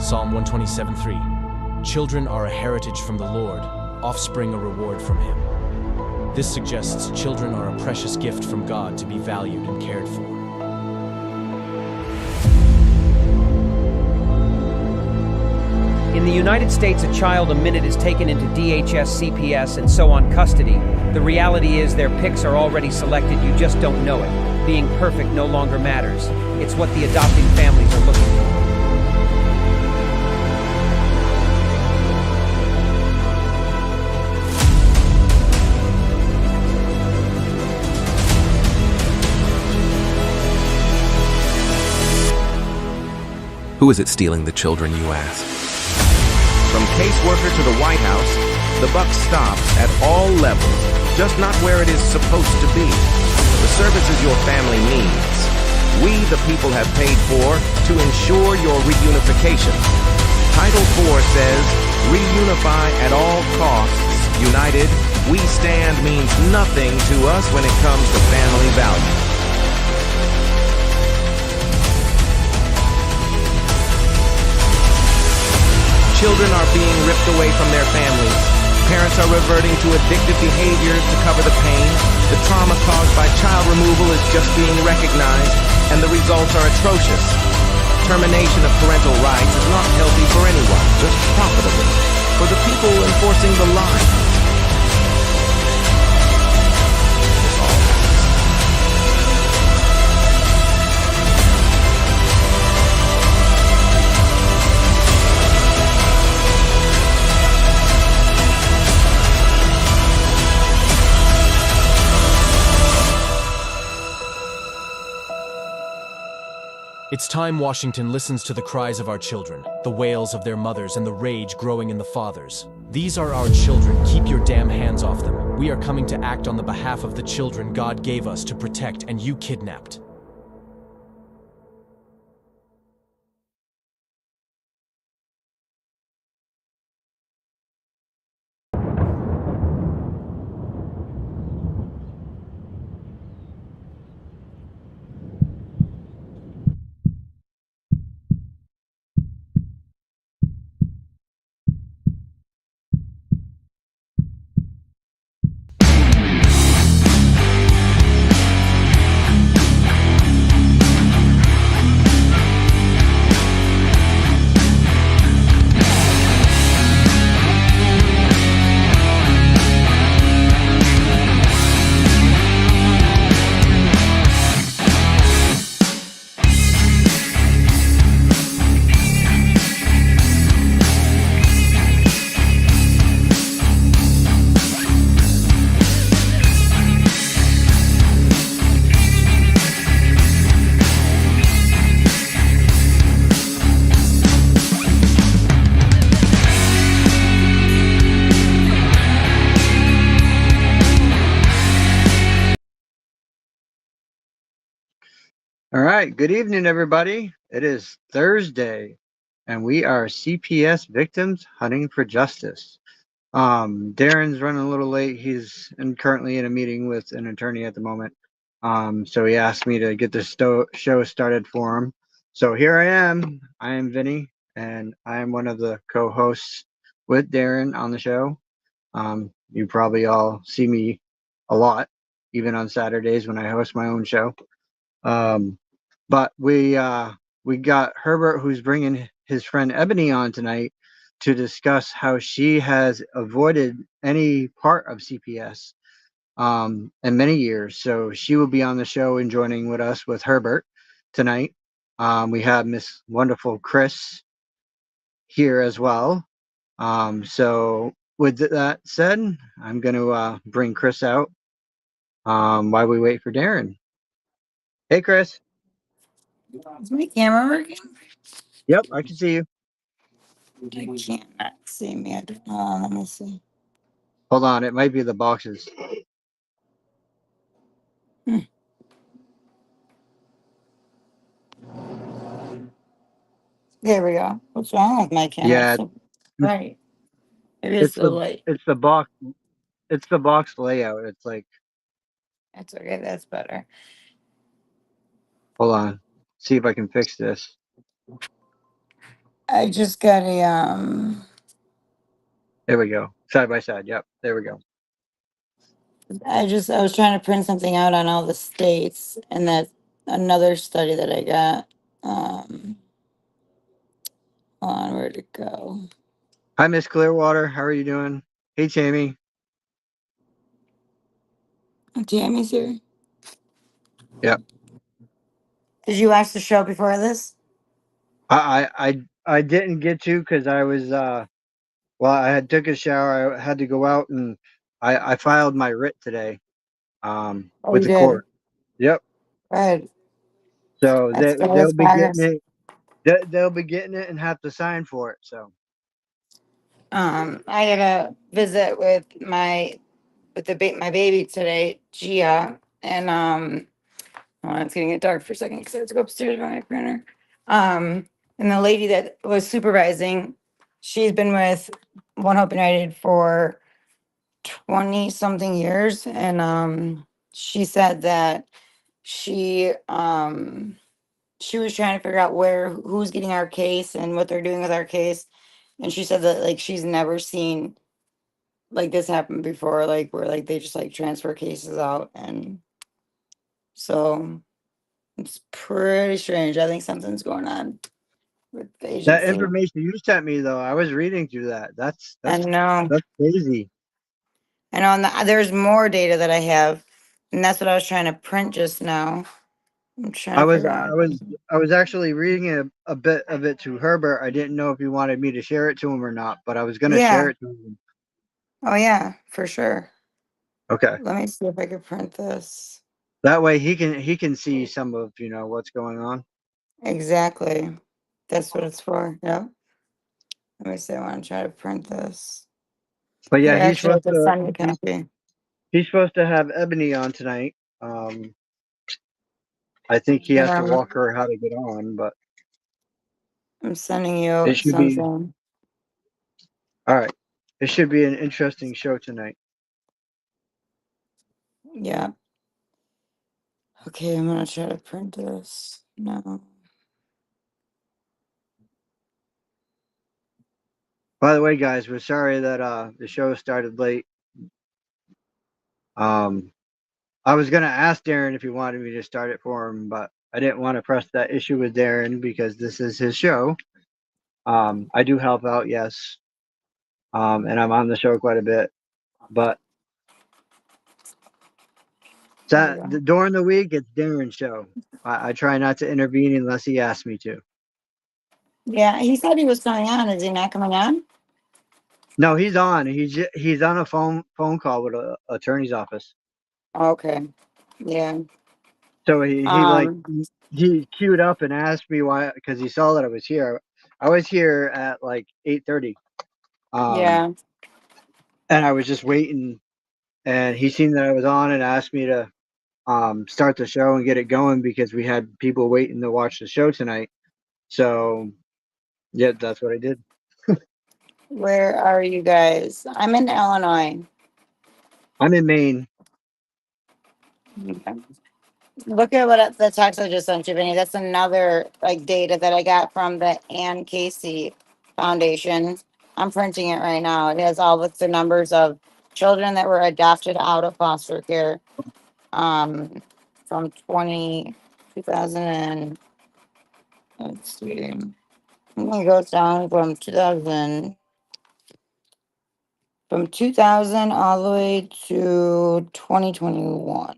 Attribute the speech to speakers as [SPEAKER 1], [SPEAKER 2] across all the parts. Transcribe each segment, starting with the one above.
[SPEAKER 1] Psalm 127:3. Children are a heritage from the Lord, offspring a reward from Him. This suggests children are a precious gift from God to be valued and cared for.
[SPEAKER 2] In the United States, a child a minute is taken into DHS, CPS, and so on custody. The reality is their pics are already selected, you just don't know it. Being perfect no longer matters. It's what the adopting families are looking for.
[SPEAKER 3] Who is it stealing the children, you ask?
[SPEAKER 4] From caseworker to the White House, the buck stops at all levels, just not where it is supposed to be. The services your family needs, we the people have paid for to ensure your reunification. Title 4 says, reunify at all costs. United, we stand means nothing to us when it comes to family values. Children are being ripped away from their families. Parents are reverting to addictive behaviors to cover the pain. The trauma caused by child removal is just being recognized, and the results are atrocious. Termination of parental rights is not healthy for anyone, just profitable for the people enforcing the line.
[SPEAKER 1] It's time Washington listens to the cries of our children, the wails of their mothers, and the rage growing in the fathers. These are our children. Keep your damn hands off them. We are coming to act on the behalf of the children God gave us to protect, and you kidnapped.
[SPEAKER 5] All right, good evening, everybody. It is Thursday, and we are CPS Victims Hunting for Justice. Darren's running a little late. He's currently in a meeting with an attorney at the moment. So he asked me to get the show started for him. So here I am. I am Vinny, and I am one of the co-hosts with Darren on the show. You probably all see me a lot, even on Saturdays when I host my own show. But we got Herbert, who's bringing his friend Ebony on tonight to discuss how she has avoided any part of CPS in many years. So she will be on the show and joining with us with Herbert tonight. We have Miss Wonderful Chris here as well. So with that said, I'm going to bring Chris out while we wait for Darren. Hey, Chris.
[SPEAKER 6] Is my camera working?
[SPEAKER 5] Yep, I can see you.
[SPEAKER 6] I cannot see me. Let me see.
[SPEAKER 5] Hold on, it might be the boxes.
[SPEAKER 6] There we go. What's wrong with my camera?
[SPEAKER 5] Yeah,
[SPEAKER 6] Right. It is the light.
[SPEAKER 5] it's the box. It's the box layout. It's like,
[SPEAKER 6] That's okay. That's better.
[SPEAKER 5] hold on, see if I can fix this.
[SPEAKER 6] I just got a
[SPEAKER 5] There we go. Side by side. Yep. There we go.
[SPEAKER 6] I was trying to print something out on all the states, and that another study that I got. Hold on, where'd it go?
[SPEAKER 5] Hi, Miss Clearwater. How are you doing? Hey, Tammy.
[SPEAKER 6] Tammy's here.
[SPEAKER 5] Yep.
[SPEAKER 6] Did you watch the show before this?
[SPEAKER 5] I didn't get to because I was well, I had took a shower. I had to go out and I filed my writ today
[SPEAKER 6] Oh,
[SPEAKER 5] with
[SPEAKER 6] you
[SPEAKER 5] the
[SPEAKER 6] did.
[SPEAKER 5] court. Yep.
[SPEAKER 6] Good.
[SPEAKER 5] So
[SPEAKER 6] That's good.
[SPEAKER 5] they'll
[SPEAKER 6] That's
[SPEAKER 5] be getting
[SPEAKER 6] progress.
[SPEAKER 5] it. They'll be getting it and have to sign for it. So
[SPEAKER 6] I had a visit with my baby today, Gia, and oh, it's getting dark for a second because I have to go upstairs by my printer. And the lady that was supervising, she's been with One Hope United for 20 something years, and she said that she was trying to figure out who's getting our case and what they're doing with our case, and she said that like she's never seen like this happen before, like where like they just like transfer cases out, and so it's pretty strange. I think something's going on with the
[SPEAKER 5] that
[SPEAKER 6] agency.
[SPEAKER 5] information you sent me though, I was reading through that.
[SPEAKER 6] I know.
[SPEAKER 5] That's crazy.
[SPEAKER 6] I know, and there's more data that I have, and that's what I was trying to print just now. I'm trying
[SPEAKER 5] I
[SPEAKER 6] to
[SPEAKER 5] was
[SPEAKER 6] figure
[SPEAKER 5] I
[SPEAKER 6] out.
[SPEAKER 5] was I was actually reading a bit of it to Herbert. I didn't know if he wanted me to share it to him or not, but I was gonna share
[SPEAKER 6] Yeah.
[SPEAKER 5] it to him.
[SPEAKER 6] Oh yeah, for sure.
[SPEAKER 5] Okay.
[SPEAKER 6] Let me see if I could print this.
[SPEAKER 5] That way he can see some of what's going on.
[SPEAKER 6] Exactly. That's what it's for. Yep. Let me see. I want to try to print this.
[SPEAKER 5] But yeah,
[SPEAKER 6] Here, actually, I have to send a copy.
[SPEAKER 5] he's supposed to have Ebony on tonight. I think he has
[SPEAKER 6] Yeah,
[SPEAKER 5] to walk her how to get on, but
[SPEAKER 6] I'm sending you
[SPEAKER 5] it should be
[SPEAKER 6] something.
[SPEAKER 5] all right. It should be an interesting show tonight.
[SPEAKER 6] Yeah. Okay, I'm gonna try to print this. No.
[SPEAKER 5] By the way, guys, we're sorry that the show started late. Um, I was gonna ask Darren if he wanted me to start it for him, but I didn't want to press that issue with Darren because this is his show. I do help out, yes, and I'm on the show quite a bit, but
[SPEAKER 6] There we go.
[SPEAKER 5] during the week it's Darren's show. I try not to intervene unless he asks me to.
[SPEAKER 6] Yeah, he said he was coming on. Is he not coming on?
[SPEAKER 5] No, he's on. He's on a phone call with a attorney's office.
[SPEAKER 6] Okay. Yeah.
[SPEAKER 5] So he queued up and asked me why because he saw that I was here. I was here at like 8:30.
[SPEAKER 6] Yeah.
[SPEAKER 5] And I was just waiting, and he seen that I was on and asked me to start the show and get it going because we had people waiting to watch the show tonight. So yeah, that's what I did.
[SPEAKER 6] Where are you guys? I'm in Illinois.
[SPEAKER 5] I'm in Maine.
[SPEAKER 6] Okay. Look at the text I just sent you, Vinny. That's another like data that I got from the Ann Casey Foundation. I'm printing it right now. It has all the numbers of children that were adopted out of foster care um, from 2000 and let's see. It goes down from 2000 all the way to 2021.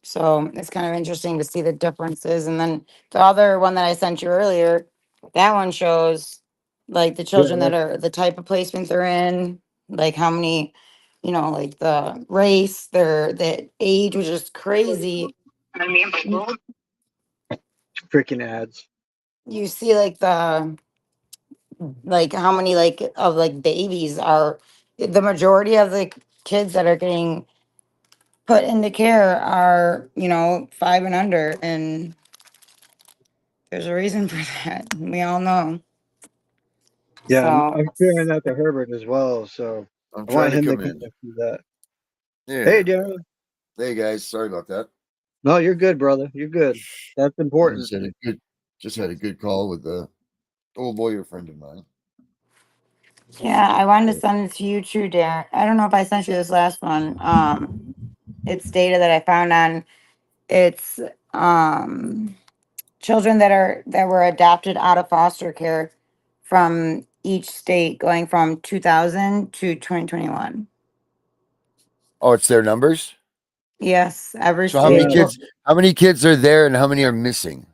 [SPEAKER 6] So it's kind of interesting to see the differences. And then the other one that I sent you earlier, that one shows like the
[SPEAKER 5] Yeah,
[SPEAKER 6] children that are the type of placement they're in, like how many, like the race, the age, which is crazy. You
[SPEAKER 5] freaking ads.
[SPEAKER 6] you see like how many like of like babies are the majority of the kids that are getting put into care are, 5 and under, and there's a reason for that. We all know.
[SPEAKER 5] Yeah,
[SPEAKER 6] So,
[SPEAKER 5] I'm sharing that to Herbert as well. So
[SPEAKER 7] I'm
[SPEAKER 5] I
[SPEAKER 7] trying
[SPEAKER 5] want
[SPEAKER 7] to
[SPEAKER 5] him to
[SPEAKER 7] come
[SPEAKER 5] kind
[SPEAKER 7] in.
[SPEAKER 5] of see that. Hey,
[SPEAKER 7] Yeah.
[SPEAKER 5] Darren.
[SPEAKER 7] Hey guys, sorry about that.
[SPEAKER 5] No, you're good, brother. You're good. That's important.
[SPEAKER 7] Said it. Good. Just had a good call with a old lawyer friend of mine.
[SPEAKER 6] Yeah, I wanted to send it to you too, Darren. I don't know if I sent you this last one. It's data that I found on it's children that were adopted out of foster care from each state going from 2000 to 2021.
[SPEAKER 7] Oh, it's their numbers.
[SPEAKER 6] Yes, every
[SPEAKER 7] So how many
[SPEAKER 6] state.
[SPEAKER 5] Yeah.
[SPEAKER 7] kids? How many kids are there, and how many are missing?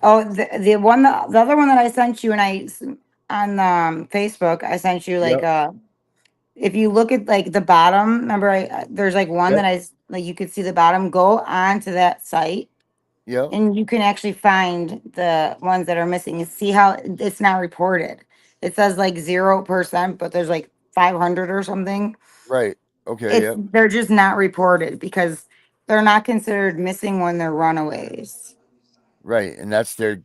[SPEAKER 6] Oh, the one the other one that I sent you and on Facebook, I sent you like
[SPEAKER 7] Yep.
[SPEAKER 6] if you look at like the bottom, remember there's like one
[SPEAKER 7] Yep.
[SPEAKER 6] that like you could see the bottom, go on to that site
[SPEAKER 7] Yep.
[SPEAKER 6] and you can actually find the ones that are missing. You see how it's not reported. It says like 0%, but there's like 500 or something.
[SPEAKER 7] Right. Okay. Yep.
[SPEAKER 6] They're just not reported because they're not considered missing when they're runaways.
[SPEAKER 7] Right. And that's their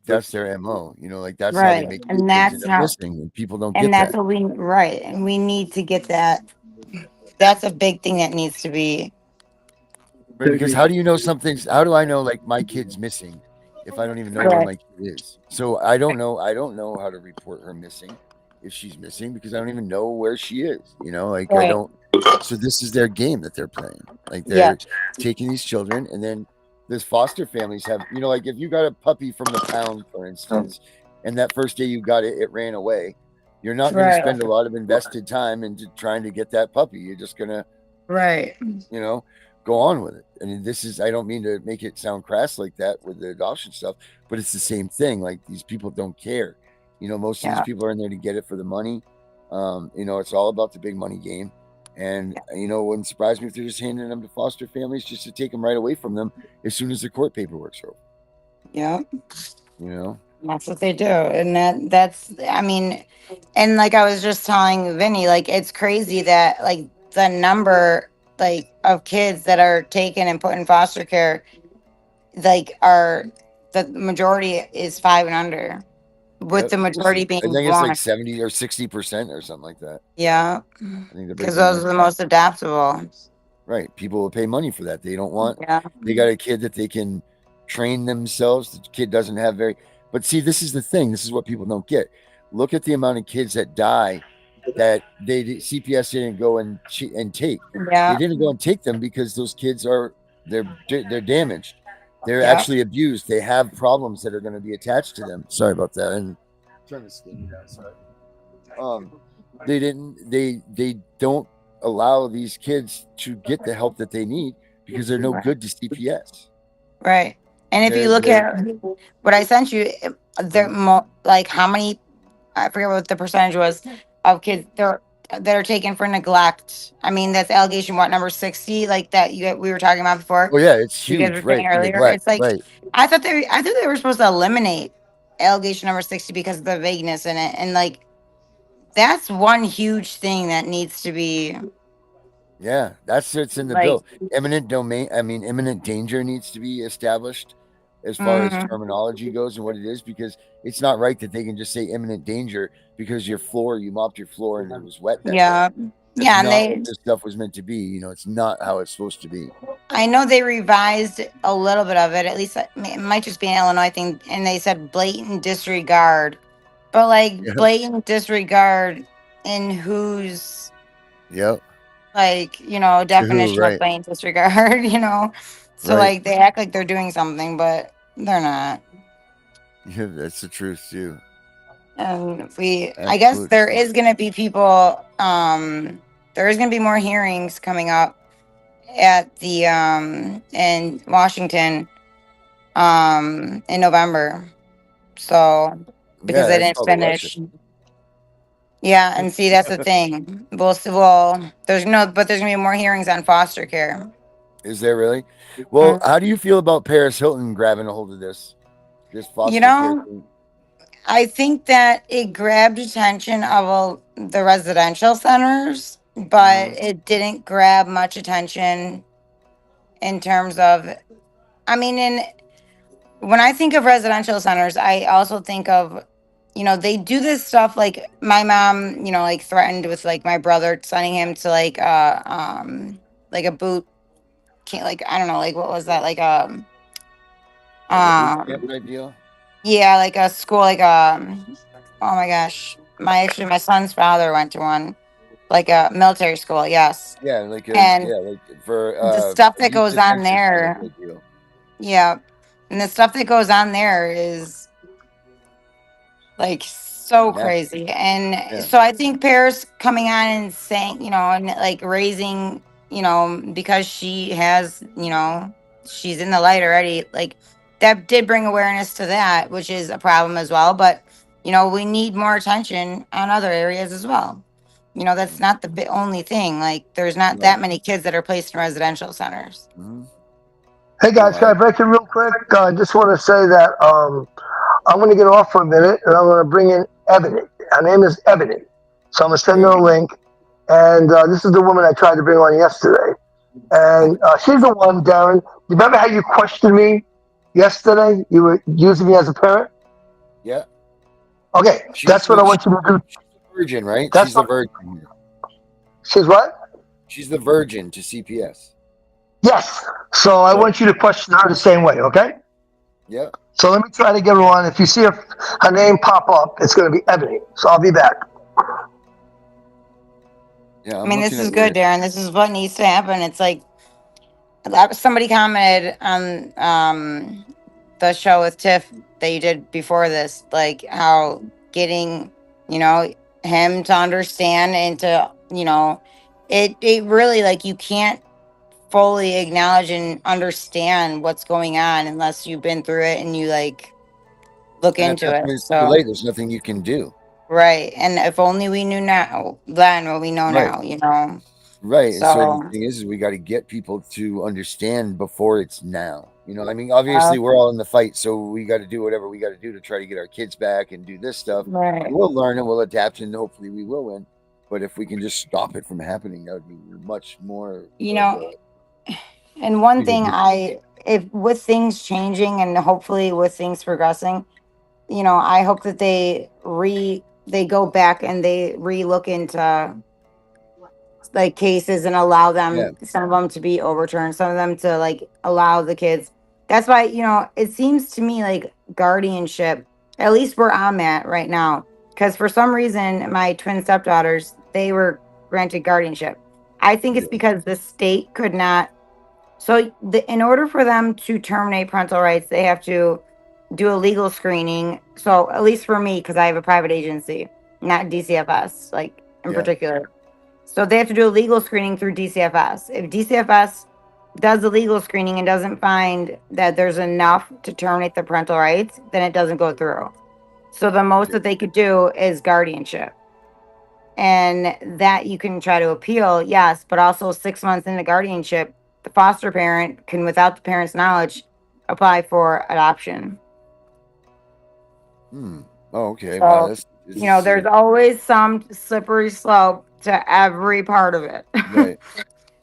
[SPEAKER 7] MO. Like that's how they
[SPEAKER 6] Right.
[SPEAKER 7] make
[SPEAKER 6] And
[SPEAKER 7] kids end
[SPEAKER 6] that's
[SPEAKER 7] up
[SPEAKER 6] how
[SPEAKER 7] missing, and people don't
[SPEAKER 6] and
[SPEAKER 7] get
[SPEAKER 6] that's
[SPEAKER 7] that.
[SPEAKER 6] what we right. And we need to get that. That's a big thing that needs to be
[SPEAKER 7] Right, because how do you know something's how do I know like my kid's missing if I don't even know where
[SPEAKER 6] right.
[SPEAKER 7] my kid is? So I don't know how to report her missing if she's missing because I don't even know where she is. Like I
[SPEAKER 6] Right.
[SPEAKER 7] don't so this is their game that they're playing. Like
[SPEAKER 6] Yeah.
[SPEAKER 7] they're taking these children and then this foster families have, like if you got a puppy from the pound, for instance, and that first day you got it, it ran away, you're not going to
[SPEAKER 6] Right.
[SPEAKER 7] spend a lot of invested time into trying to get that puppy. You're just going to
[SPEAKER 6] Right.
[SPEAKER 7] you know, go on with it. I mean, I don't mean to make it sound crass like that with the adoption stuff, but it's the same thing. Like these people don't care. Most of these
[SPEAKER 6] Yeah.
[SPEAKER 7] people are in there to get it for the money. It's all about the big money game. And, it wouldn't surprise me if they're just handing them to foster families just to take them right away from them as soon as the court paperwork's over.
[SPEAKER 6] Yeah.
[SPEAKER 7] You know?
[SPEAKER 6] That's what they do. And that's I mean, and like I was just telling Vinny, like it's crazy that like the number like of kids that are taken and put in foster care like are the majority is 5 and under, with
[SPEAKER 7] Yep.
[SPEAKER 6] the majority
[SPEAKER 7] I
[SPEAKER 6] being
[SPEAKER 7] think it's like
[SPEAKER 6] one.
[SPEAKER 7] 70 or 60% or something like that.
[SPEAKER 6] Yeah.
[SPEAKER 7] I think the
[SPEAKER 6] Because
[SPEAKER 7] breakdown
[SPEAKER 6] those are
[SPEAKER 7] is.
[SPEAKER 6] the most adaptable.
[SPEAKER 7] Right. People will pay money for that. They don't want,
[SPEAKER 6] Yeah.
[SPEAKER 7] they got a kid that they can train themselves. The kid doesn't have but see, this is the thing. This is what people don't get. Look at the amount of kids that die that CPS didn't go and take. They
[SPEAKER 6] Yeah.
[SPEAKER 7] didn't go and take them because those kids they're damaged. They're
[SPEAKER 6] Yeah.
[SPEAKER 7] actually abused. They have problems that are going to be attached to them. Sorry about that. And turn this thing down. Sorry. They don't allow these kids to get the help that they need because they're no
[SPEAKER 6] Right.
[SPEAKER 7] good to CPS.
[SPEAKER 6] Right. And if you look
[SPEAKER 7] They're
[SPEAKER 6] at what I sent you, like how many, I forget what the percentage was of kids that are taken for neglect. I mean, that's allegation what number 60, like that we were talking about before.
[SPEAKER 7] Oh yeah, it's
[SPEAKER 6] You guys
[SPEAKER 7] huge,
[SPEAKER 6] were saying
[SPEAKER 7] right? For
[SPEAKER 6] earlier.
[SPEAKER 7] neglect,
[SPEAKER 6] It's like
[SPEAKER 7] right?
[SPEAKER 6] I thought they were supposed to eliminate allegation number 60 because of the vagueness in it. And like that's one huge thing that needs to be
[SPEAKER 7] Yeah, that's it's in the
[SPEAKER 6] like
[SPEAKER 7] bill. Imminent domain. I mean, imminent danger needs to be established as far as
[SPEAKER 6] mhm,
[SPEAKER 7] terminology goes and what it is because it's not right that they can just say imminent danger because you mopped your floor and it was wet that day.
[SPEAKER 6] yeah.
[SPEAKER 7] That's
[SPEAKER 6] Yeah, and
[SPEAKER 7] not what
[SPEAKER 6] they
[SPEAKER 7] this stuff was meant to be. It's not how it's supposed to be.
[SPEAKER 6] I know they revised a little bit of it. At least it might just be an Illinois thing, and they said blatant disregard, but like
[SPEAKER 7] Yeah.
[SPEAKER 6] blatant disregard in whose
[SPEAKER 7] Yep.
[SPEAKER 6] like
[SPEAKER 7] To who?
[SPEAKER 6] definition of
[SPEAKER 7] Right.
[SPEAKER 6] blatant disregard, So
[SPEAKER 7] Right.
[SPEAKER 6] like they act like they're doing something, but they're not.
[SPEAKER 7] Yeah, that's the truth too.
[SPEAKER 6] And I guess
[SPEAKER 7] Absolute
[SPEAKER 6] there
[SPEAKER 7] truth.
[SPEAKER 6] is gonna be people. There is gonna be more hearings coming up at the in Washington in November. So because
[SPEAKER 7] Yeah,
[SPEAKER 6] they
[SPEAKER 7] that's
[SPEAKER 6] didn't
[SPEAKER 7] called election.
[SPEAKER 6] finish. Yeah, and see that's the thing. Well, there's gonna be more hearings on foster care.
[SPEAKER 7] Is there really? Well, how do you feel about Paris Hilton grabbing a hold of this
[SPEAKER 6] You
[SPEAKER 7] foster care
[SPEAKER 6] know,
[SPEAKER 7] thing?
[SPEAKER 6] I think that it grabbed attention of the residential centers, but
[SPEAKER 7] Mhm.
[SPEAKER 6] it didn't grab much attention in terms of. I mean, when I think of residential centers, I also think of, they do this stuff like my mom, like threatened with like my brother sending him to like a boot camp, like I don't know, like what was that? Like
[SPEAKER 7] Like a boot camp
[SPEAKER 6] Um,
[SPEAKER 7] type deal.
[SPEAKER 6] yeah, like a school, like oh my gosh, my son's father went to one, like a military school. Yes,
[SPEAKER 7] Yeah,
[SPEAKER 6] and
[SPEAKER 7] like for
[SPEAKER 6] the stuff that
[SPEAKER 7] youth
[SPEAKER 6] goes on
[SPEAKER 7] detention center
[SPEAKER 6] there,
[SPEAKER 7] type deal.
[SPEAKER 6] yeah, and the stuff that goes on there is like so
[SPEAKER 7] Nasty.
[SPEAKER 6] crazy. And
[SPEAKER 7] Yeah.
[SPEAKER 6] so I think Paris coming on and saying, and like raising, because she has, she's in the light already, like that did bring awareness to that, which is a problem as well. But, we need more attention on other areas as well. That's not the only thing. Like, there's not
[SPEAKER 7] Right.
[SPEAKER 6] that many kids that are placed in residential centers.
[SPEAKER 7] Hmm.
[SPEAKER 8] Hey
[SPEAKER 7] No,
[SPEAKER 8] guys, can I break in real quick? I just want to say that I'm going to get off for a minute and I'm going to bring in Ebony. Her name is Ebony. So I'm going to send her a link. And this is the woman I tried to bring on yesterday. And she's the one, Darren. You remember how you questioned me yesterday? You were using me as a parent?
[SPEAKER 7] yeah.
[SPEAKER 8] Okay, that's what I want you to do.
[SPEAKER 7] She's the virgin, right?
[SPEAKER 8] That's
[SPEAKER 7] She's the
[SPEAKER 8] what.
[SPEAKER 7] virgin.
[SPEAKER 8] She's what?
[SPEAKER 7] She's the virgin to CPS.
[SPEAKER 8] Yes. So I want you to question her the same way, okay?
[SPEAKER 7] Yeah.
[SPEAKER 8] So let me try to get her on. If you see her name pop up, it's going to be Ebony. So I'll be back.
[SPEAKER 7] Yeah.
[SPEAKER 6] I mean, this is good, Darren. This is what needs to happen. It's like somebody commented on the show with Tiff that you did before this, like how getting, him to understand and to, it really, like, you can't fully acknowledge and understand what's going on unless you've been through it and you like look
[SPEAKER 7] And at
[SPEAKER 6] into
[SPEAKER 7] that
[SPEAKER 6] it.
[SPEAKER 7] point, it's too
[SPEAKER 6] So,
[SPEAKER 7] late. There's nothing you can do.
[SPEAKER 6] right. And if only we knew now then what we know
[SPEAKER 7] Right.
[SPEAKER 6] now.
[SPEAKER 7] Right. And so the
[SPEAKER 6] So,
[SPEAKER 7] thing is we got to get people to understand before it's now. I mean, obviously we're all in the fight, so we got to do whatever we got to do to try to get our kids back and do this stuff.
[SPEAKER 6] right.
[SPEAKER 7] And we'll learn and we'll adapt and hopefully we will win. But if we can just stop it from happening, that would be much more.
[SPEAKER 6] And one
[SPEAKER 7] bigger
[SPEAKER 6] thing
[SPEAKER 7] deal.
[SPEAKER 6] if with things changing and hopefully with things progressing, I hope that they go back and they re-look into like cases and allow
[SPEAKER 7] Yeah.
[SPEAKER 6] them, some of them to be overturned, some of them to like allow the kids. That's why, it seems to me like guardianship, at least where I'm at right now, because for some reason my twin stepdaughters, they were granted guardianship. I think it's because the state could not. So, in order for them to terminate parental rights, they have to do a legal screening. So, at least for me, because I have a private agency, not DCFS, like in
[SPEAKER 7] Yeah.
[SPEAKER 6] particular. So, they have to do a legal screening through DCFS. If DCFS does the legal screening and doesn't find that there's enough to terminate the parental rights, then it doesn't go through. So, the most that they could do is guardianship. And that you can try to appeal, yes, but also 6 months into guardianship, the foster parent can, without the parent's knowledge, apply for adoption.
[SPEAKER 7] Oh, okay. Wow.
[SPEAKER 6] So, there's always some slippery slope to every part of it.
[SPEAKER 7] right.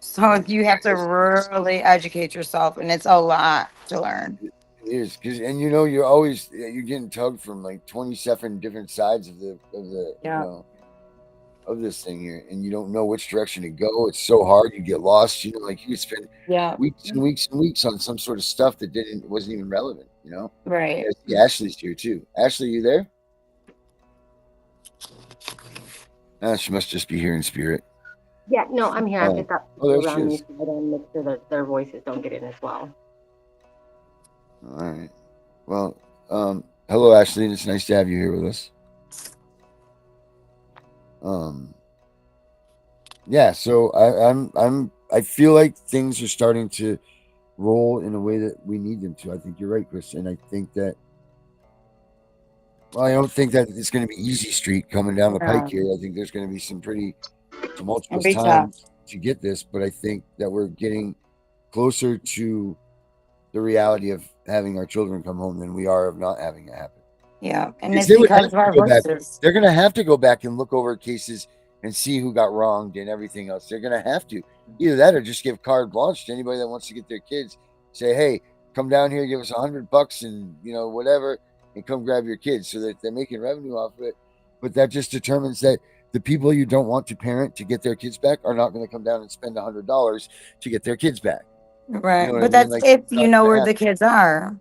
[SPEAKER 6] So you have to really educate yourself, and it's a lot to learn.
[SPEAKER 7] It is because, and you're getting tugged from like 27 different sides of
[SPEAKER 6] Yeah.
[SPEAKER 7] Of this thing here, and you don't know which direction to go. It's so hard. You get lost. Like you spend
[SPEAKER 6] Yeah.
[SPEAKER 7] weeks and weeks and weeks on some sort of stuff that wasn't even relevant.
[SPEAKER 6] Right.
[SPEAKER 7] Yeah, Ashley's here too. Ashley, you there? She must just be here in spirit.
[SPEAKER 9] Yeah, no, I'm here. I've just got
[SPEAKER 7] there
[SPEAKER 9] people
[SPEAKER 7] she
[SPEAKER 9] around me,
[SPEAKER 7] is.
[SPEAKER 9] so I don't make sure that their voices don't get in as well.
[SPEAKER 7] All right. Well, hello, Ashley. It's nice to have you here with us. Yeah. So I feel like things are starting to roll in a way that we need them to. I think you're right, Chris, and I think that. Well, I don't think that it's going to be easy street coming down the pike here. I think there's going to be some pretty tumultuous times to get this, but I think that we're getting closer to the reality of having our children come home than we are of not having it happen.
[SPEAKER 6] Yeah, and it's because of our voices.
[SPEAKER 7] They're going to have to go back and look over cases and see who got wronged and everything else. They're going to have to either that or just give carte blanche to anybody that wants to get their kids. Say, hey, come down here, give us $100 and whatever, and come grab your kids, so that they're making revenue off of it. But that just determines that the people you don't want to parent to get their kids back are not going to come down and spend $100 to get their kids back.
[SPEAKER 6] Right. But that's if you know where the kids are.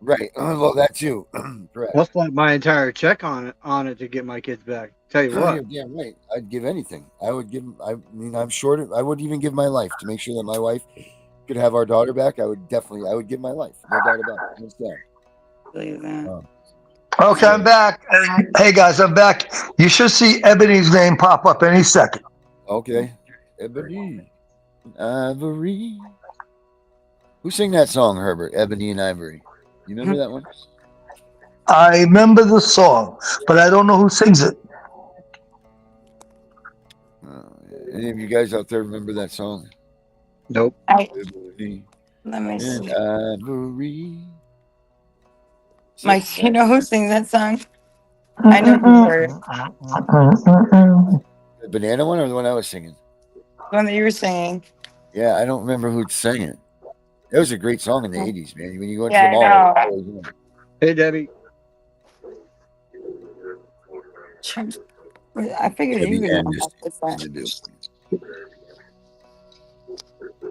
[SPEAKER 7] Right. Well, that too. Correct.
[SPEAKER 5] I'll slap my entire check on it to get my kids back. Tell you what.
[SPEAKER 7] You're damn right. I'd give anything. I would give. I mean, I'm short. I would even give my life to make sure that my wife could have our daughter back. I would definitely. I would give my life. No doubt about it. Hands down.
[SPEAKER 6] Believe that.
[SPEAKER 8] Okay, I'm back. And hey guys, I'm back. You should see Ebony's name pop up any second.
[SPEAKER 7] Okay. Ebony, Ivory. Who sang that song, Herbert? Ebony and Ivory. You remember that one?
[SPEAKER 8] I remember the song, but I don't know who sings it.
[SPEAKER 7] Any of you guys out there remember that song?
[SPEAKER 5] Nope.
[SPEAKER 7] Ebony
[SPEAKER 6] Let me
[SPEAKER 7] and
[SPEAKER 6] see.
[SPEAKER 7] Ivory.
[SPEAKER 6] You know who sings that song? I know who heard
[SPEAKER 7] The banana one or the one I was singing?
[SPEAKER 6] the one that you were singing.
[SPEAKER 7] Yeah, I don't remember who sang it. It was a great song in the 80s, man. When you go into
[SPEAKER 6] Yeah,
[SPEAKER 7] the
[SPEAKER 6] I
[SPEAKER 7] mall.
[SPEAKER 6] know.
[SPEAKER 5] Hey, Debbie.
[SPEAKER 6] I figured you would know about this one.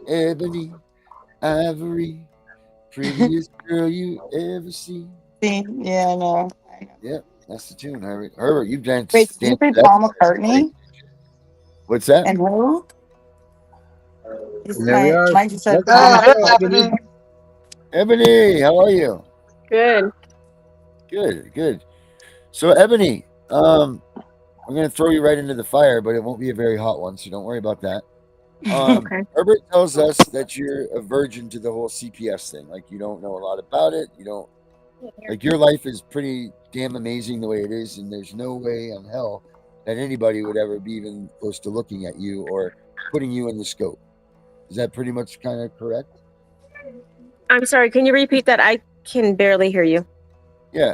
[SPEAKER 7] Ebony, Ivory, prettiest girl you ever see.
[SPEAKER 6] See? Yeah, I know.
[SPEAKER 7] Yep, that's the tune, Herbert. Herbert, you've danced.
[SPEAKER 6] Wait, did you say
[SPEAKER 7] that.
[SPEAKER 6] Paul McCartney?
[SPEAKER 7] What's that?
[SPEAKER 6] And who?
[SPEAKER 5] There we are.
[SPEAKER 6] Mine just said
[SPEAKER 5] Welcome
[SPEAKER 6] Paul
[SPEAKER 5] to the show,
[SPEAKER 6] McCartney.
[SPEAKER 7] Ebony, how are you?
[SPEAKER 9] Good.
[SPEAKER 7] Good. So, Ebony, I'm going to throw you right into the fire, but it won't be a very hot one, so don't worry about that.
[SPEAKER 9] Okay.
[SPEAKER 7] Herbert tells us that you're a virgin to the whole CPS thing. Like, you don't know a lot about it. You don't, like, your life is pretty damn amazing the way it is, and there's no way in hell that anybody would ever be even close to looking at you or putting you in the scope. Is that pretty much kind of correct?
[SPEAKER 9] I'm sorry. Can you repeat that? I can barely hear you.
[SPEAKER 7] Yeah.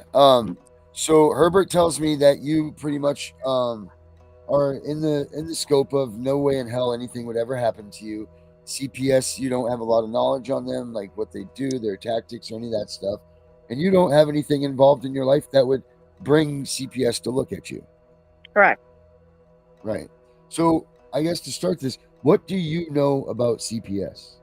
[SPEAKER 7] So Herbert tells me that you pretty much are in the scope of no way in hell anything would ever happen to you. CPS, you don't have a lot of knowledge on them, like what they do, their tactics, or any of that stuff, and you don't have anything involved in your life that would bring CPS to look at you.
[SPEAKER 9] Correct.
[SPEAKER 7] Right. So I guess to start this, what do you know about CPS?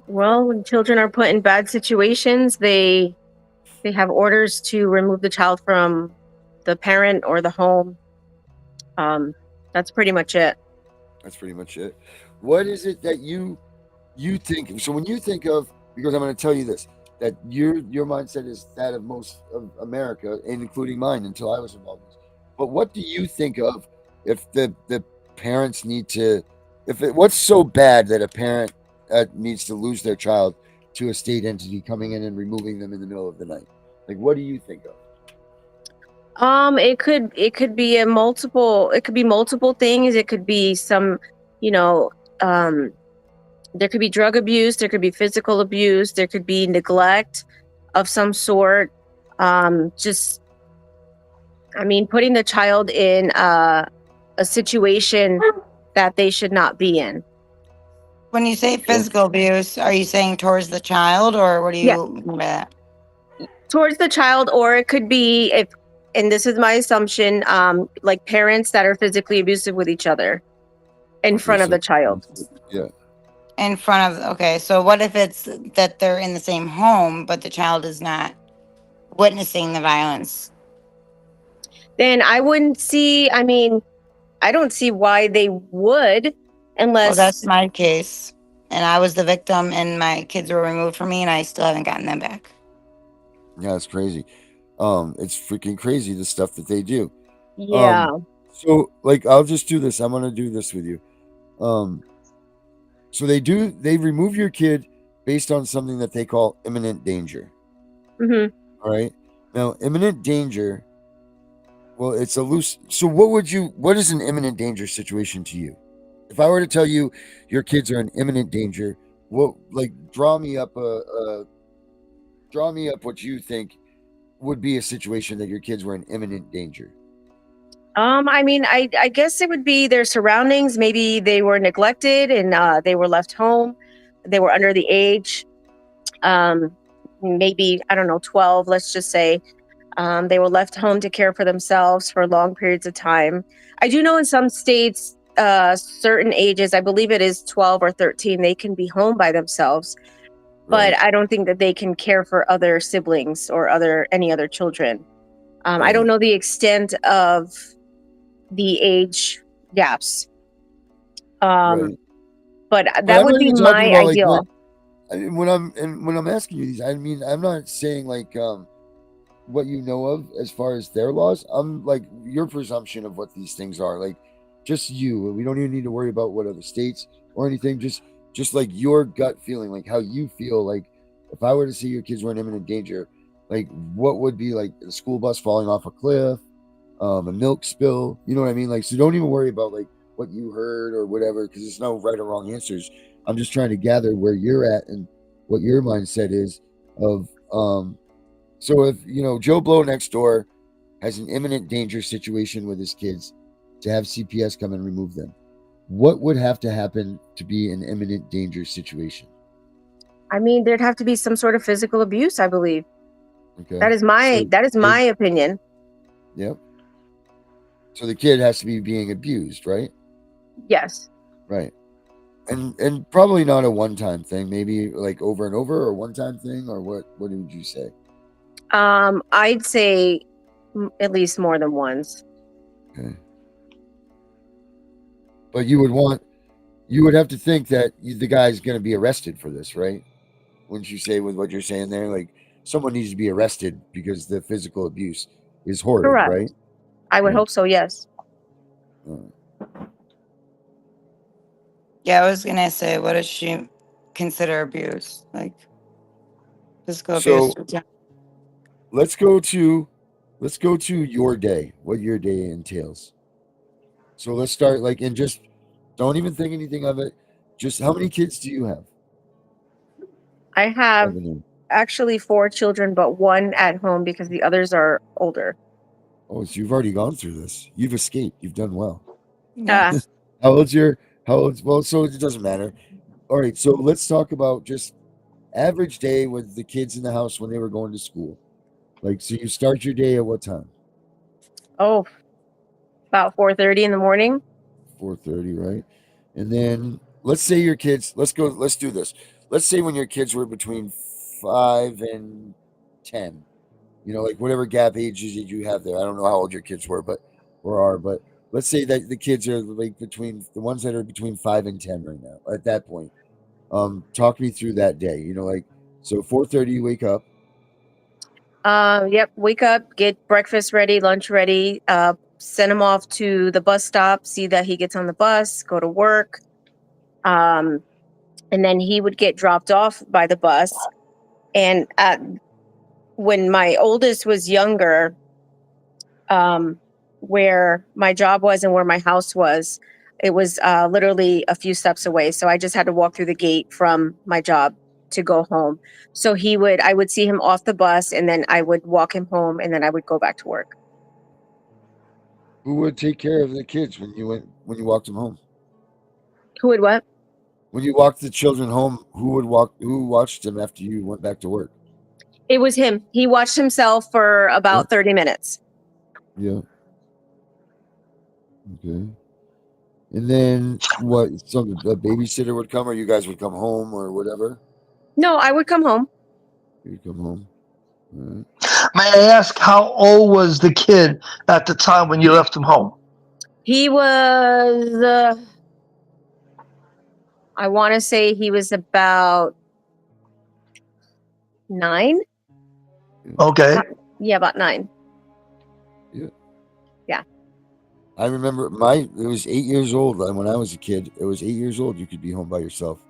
[SPEAKER 9] Well, when children are put in bad situations, they have orders to remove the child from the parent or the home. That's pretty much it.
[SPEAKER 7] That's pretty much it. What is it that you think? So when you think of, because I'm going to tell you this, that your mindset is that of most of America, including mine, until I was involved in this. But what do you think of if the parents need to? What's so bad that a parent needs to lose their child to a state entity coming in and removing them in the middle of the night? Like, what do you think of?
[SPEAKER 9] It could be multiple things. It could be some, there could be drug abuse, there could be physical abuse, there could be neglect of some sort. Putting the child in a situation that they should not be in.
[SPEAKER 6] When you say physical abuse, are you saying towards the child, or what do you mean by that?
[SPEAKER 9] Towards the child, or it could be, and this is my assumption, like parents that are physically abusive with each other in front of the child.
[SPEAKER 7] Yeah.
[SPEAKER 6] In front of, okay, so what if it's that they're in the same home, but the child is not witnessing the violence?
[SPEAKER 9] Then I don't see why they would, unless...
[SPEAKER 6] Well, that's my case. And I was the victim, and my kids were removed from me, and I still haven't gotten them back.
[SPEAKER 7] Yeah, it's crazy. It's freaking crazy, the stuff that they do.
[SPEAKER 9] Yeah.
[SPEAKER 7] So, like, I'll just do this. I'm going to do this with you. So they remove your kid based on something that they call imminent danger.
[SPEAKER 9] Mm-hmm.
[SPEAKER 7] All right. Now, imminent danger, well, it's a loose. So what is an imminent danger situation to you? If I were to tell you your kids are in imminent danger, draw me up what you think would be a situation that your kids were in imminent danger.
[SPEAKER 9] I guess it would be their surroundings. Maybe they were neglected and they were left home. They were under the age, maybe, I don't know, 12, let's just say. They were left home to care for themselves for long periods of time. I do know in some states, certain ages, I believe it is 12 or 13, they can be home by themselves. but
[SPEAKER 7] Right.
[SPEAKER 9] I don't think that they can care for other siblings or any other children. I
[SPEAKER 7] Right.
[SPEAKER 9] don't know the extent of the age gaps.
[SPEAKER 7] Right.
[SPEAKER 9] But
[SPEAKER 7] But
[SPEAKER 9] that
[SPEAKER 7] I'm
[SPEAKER 9] would
[SPEAKER 7] not
[SPEAKER 9] be
[SPEAKER 7] even talking
[SPEAKER 9] my
[SPEAKER 7] about like what
[SPEAKER 9] ideal.
[SPEAKER 7] I mean, when I'm asking you these, I mean, I'm not saying like what you know of as far as their laws. I'm like your presumption of what these things are. Like just you. We don't even need to worry about what other states or anything. Just like your gut feeling, like how you feel. Like if I were to see your kids were in imminent danger, like what would be like the school bus falling off a cliff, a milk spill. You know what I mean? Like so, don't even worry about like what you heard or whatever, because there's no right or wrong answers. I'm just trying to gather where you're at and what your mindset is of so if Joe Blow next door has an imminent danger situation with his kids to have CPS come and remove them, what would have to happen to be an imminent danger situation?
[SPEAKER 9] I mean, there'd have to be some sort of physical abuse, I believe.
[SPEAKER 7] Okay.
[SPEAKER 9] That is my
[SPEAKER 7] So
[SPEAKER 9] that is my opinion.
[SPEAKER 7] yep. So the kid has to be being abused, right?
[SPEAKER 9] Yes.
[SPEAKER 7] Right. And probably not a one-time thing, maybe like over and over, or one-time thing, or what would you say?
[SPEAKER 9] I'd say at least more than once.
[SPEAKER 7] Okay. But you would have to think that the guy's going to be arrested for this, right? Wouldn't you say with what you're saying there? Like someone needs to be arrested because the physical abuse is horrid,
[SPEAKER 9] Correct.
[SPEAKER 7] right?
[SPEAKER 9] I would
[SPEAKER 7] Right.
[SPEAKER 9] hope so, yes.
[SPEAKER 6] Yeah, I was gonna say, what does she consider abuse? Like physical abuse?
[SPEAKER 7] So let's go to your day, what your day entails. So let's start like and just don't even think anything of it. Just how many kids do you have?
[SPEAKER 9] I have
[SPEAKER 7] Ebony?
[SPEAKER 9] actually 4 children, but 1 at home because the others are older.
[SPEAKER 7] Oh, so you've already gone through this. You've escaped. You've done well.
[SPEAKER 6] Yeah.
[SPEAKER 7] How old's well, so it doesn't matter. All right, so let's talk about just average day with the kids in the house when they were going to school. Like, so you start your day at what time?
[SPEAKER 9] Oh, about 4:30 in the morning.
[SPEAKER 7] 4:30, right? And then let's say your kids, let's do this. Let's say when your kids were between 5 and 10, like whatever gap ages that you have there. I don't know how old your kids were, but let's say that the kids are like between the ones that are between 5 and 10 right now at that point. Talk me through that day, like, so 4:30 you wake up.
[SPEAKER 9] Yep, wake up, get breakfast ready, lunch ready, send him off to the bus stop, see that he gets on the bus, go to work. And then he would get dropped off by the bus. And when my oldest was younger, where my job was and where my house was, it was literally a few steps away. So I just had to walk through the gate from my job to go home. So I would see him off the bus and then I would walk him home and then I would go back to work.
[SPEAKER 7] Who would take care of the kids when you walked them home?
[SPEAKER 9] Who would what?
[SPEAKER 7] When you walked the children home, who watched them after you went back to work?
[SPEAKER 9] It was him. He watched himself for about 30 minutes.
[SPEAKER 7] Yeah. Okay. And then what? A babysitter would come, or you guys would come home, or whatever.
[SPEAKER 9] No, I would come home.
[SPEAKER 7] You'd come home. All right.
[SPEAKER 8] May I ask how old was the kid at the time when you left him home?
[SPEAKER 9] He was, I want to say he was about 9.
[SPEAKER 8] Okay.
[SPEAKER 9] Yeah, about 9.
[SPEAKER 7] Yeah.
[SPEAKER 9] Yeah.
[SPEAKER 7] I remember it was 8 years old when I was a kid. It was 8 years old. You could be home by yourself.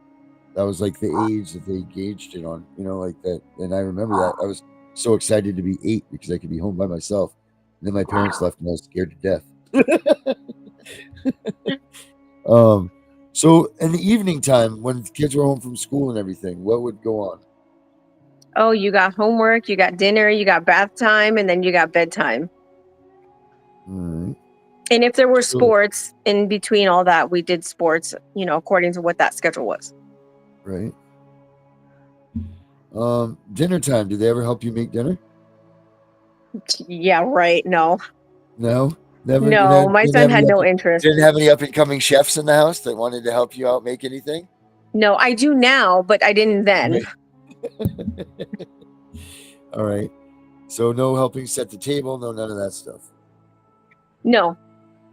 [SPEAKER 7] That was like the age that they gauged it on, like that. And I remember that I was so excited to be 8 because I could be home by myself. And then my parents left and I was scared to death. So in the evening time when the kids were home from school and everything, what would go on?
[SPEAKER 9] Oh, you got homework, you got dinner, you got bath time, and then you got bedtime.
[SPEAKER 7] All right.
[SPEAKER 9] And if there were sports in between all that, we did sports, according to what that schedule was.
[SPEAKER 7] Right. Dinner time. Did they ever help you make dinner?
[SPEAKER 9] Yeah, right. No.
[SPEAKER 7] No, never.
[SPEAKER 9] No, my son had no interest.
[SPEAKER 7] Didn't have any up and coming chefs in the house that wanted to help you out make anything?
[SPEAKER 9] No, I do now, but I didn't then.
[SPEAKER 7] Right. All right. So no helping set the table, no none of that stuff.
[SPEAKER 9] No.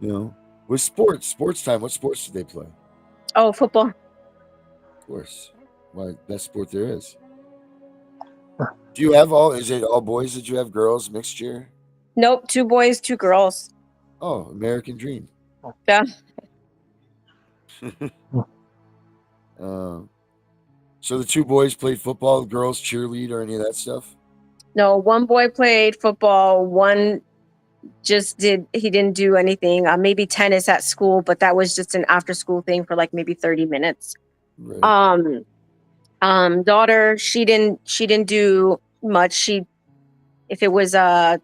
[SPEAKER 7] You know, with sports time. What sports do they play?
[SPEAKER 9] Oh, football.
[SPEAKER 7] Of course, why best sport there is. Do you have all? Is it all boys? Did you have girls mixture?
[SPEAKER 9] Nope. 2 boys, 2 girls.
[SPEAKER 7] Oh, American dream.
[SPEAKER 9] Yeah.
[SPEAKER 7] So the 2 boys played football, girls cheerlead or any of that stuff?
[SPEAKER 9] No, 1 boy played football. 1 he didn't do anything. Maybe tennis at school, but that was just an after school thing for like maybe 30 minutes.
[SPEAKER 7] Right.
[SPEAKER 9] Daughter, she didn't do much. If it was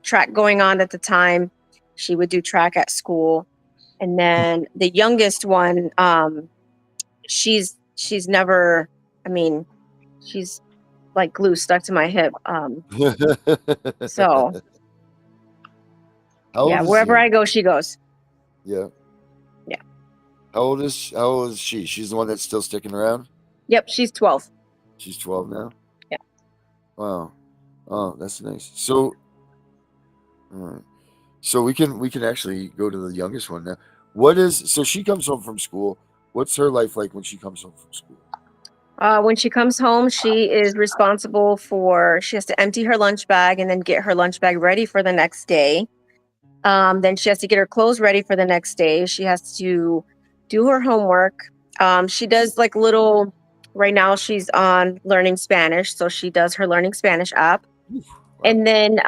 [SPEAKER 9] track going on at the time, she would do track at school. And then the youngest one, she's never, I mean, she's like glue stuck to my hip. So
[SPEAKER 7] How old
[SPEAKER 9] yeah,
[SPEAKER 7] is
[SPEAKER 9] wherever I go, she goes.
[SPEAKER 7] Yeah.
[SPEAKER 9] Yeah.
[SPEAKER 7] How old is she? She's the one that's still sticking around?
[SPEAKER 9] Yep, she's 12.
[SPEAKER 7] She's 12 now?
[SPEAKER 9] Yeah.
[SPEAKER 7] Wow. Oh, that's nice. So so we can actually go to the youngest one now. So she comes home from school. What's her life like when she comes home from school?
[SPEAKER 9] When she comes home, she is responsible she has to empty her lunch bag and then get her lunch bag ready for the next day. Then she has to get her clothes ready for the next day. She has to do her homework. She does right now she's on learning Spanish. So she does her learning Spanish app.
[SPEAKER 7] Wow.
[SPEAKER 9] And then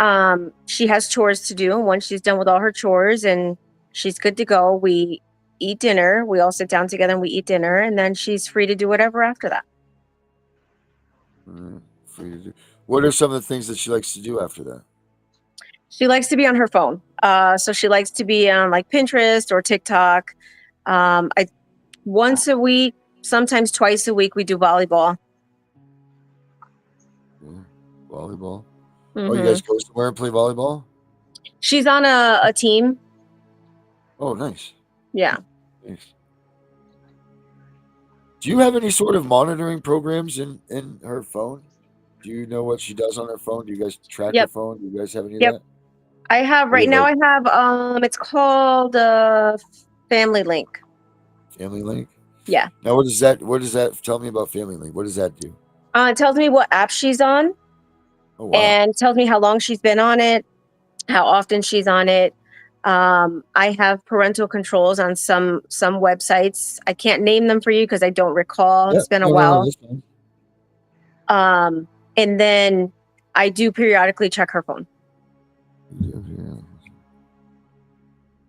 [SPEAKER 9] she has chores to do. And once she's done with all her chores and she's good to go, we eat dinner. We all sit down together and we eat dinner. And then she's free to do whatever after that.
[SPEAKER 7] Free to do. What are some of the things that she likes to do after that?
[SPEAKER 9] She likes to be on her phone. So she likes to be on like Pinterest or TikTok. Once a week, sometimes twice a week, we do volleyball.
[SPEAKER 7] Volleyball.
[SPEAKER 9] Mm-hmm.
[SPEAKER 7] Oh, you guys go somewhere and play volleyball?
[SPEAKER 9] She's on a team.
[SPEAKER 7] Oh, nice.
[SPEAKER 9] Yeah.
[SPEAKER 7] Nice. Do you have any sort of monitoring programs in her phone? Do you know what she does on her phone? Do you guys track her phone? Do you guys have any of that?
[SPEAKER 9] I have right now. I have it's called Family Link.
[SPEAKER 7] Family Link?
[SPEAKER 9] Yeah.
[SPEAKER 7] Now what is that? Tell me about Family Link. What does that do?
[SPEAKER 9] It tells me what app she's on.
[SPEAKER 7] Oh, wow.
[SPEAKER 9] And tells me how long she's been on it, how often she's on it. I have parental controls on some websites. I can't name them for you because I don't recall. It's been a while. And then I do periodically check her phone.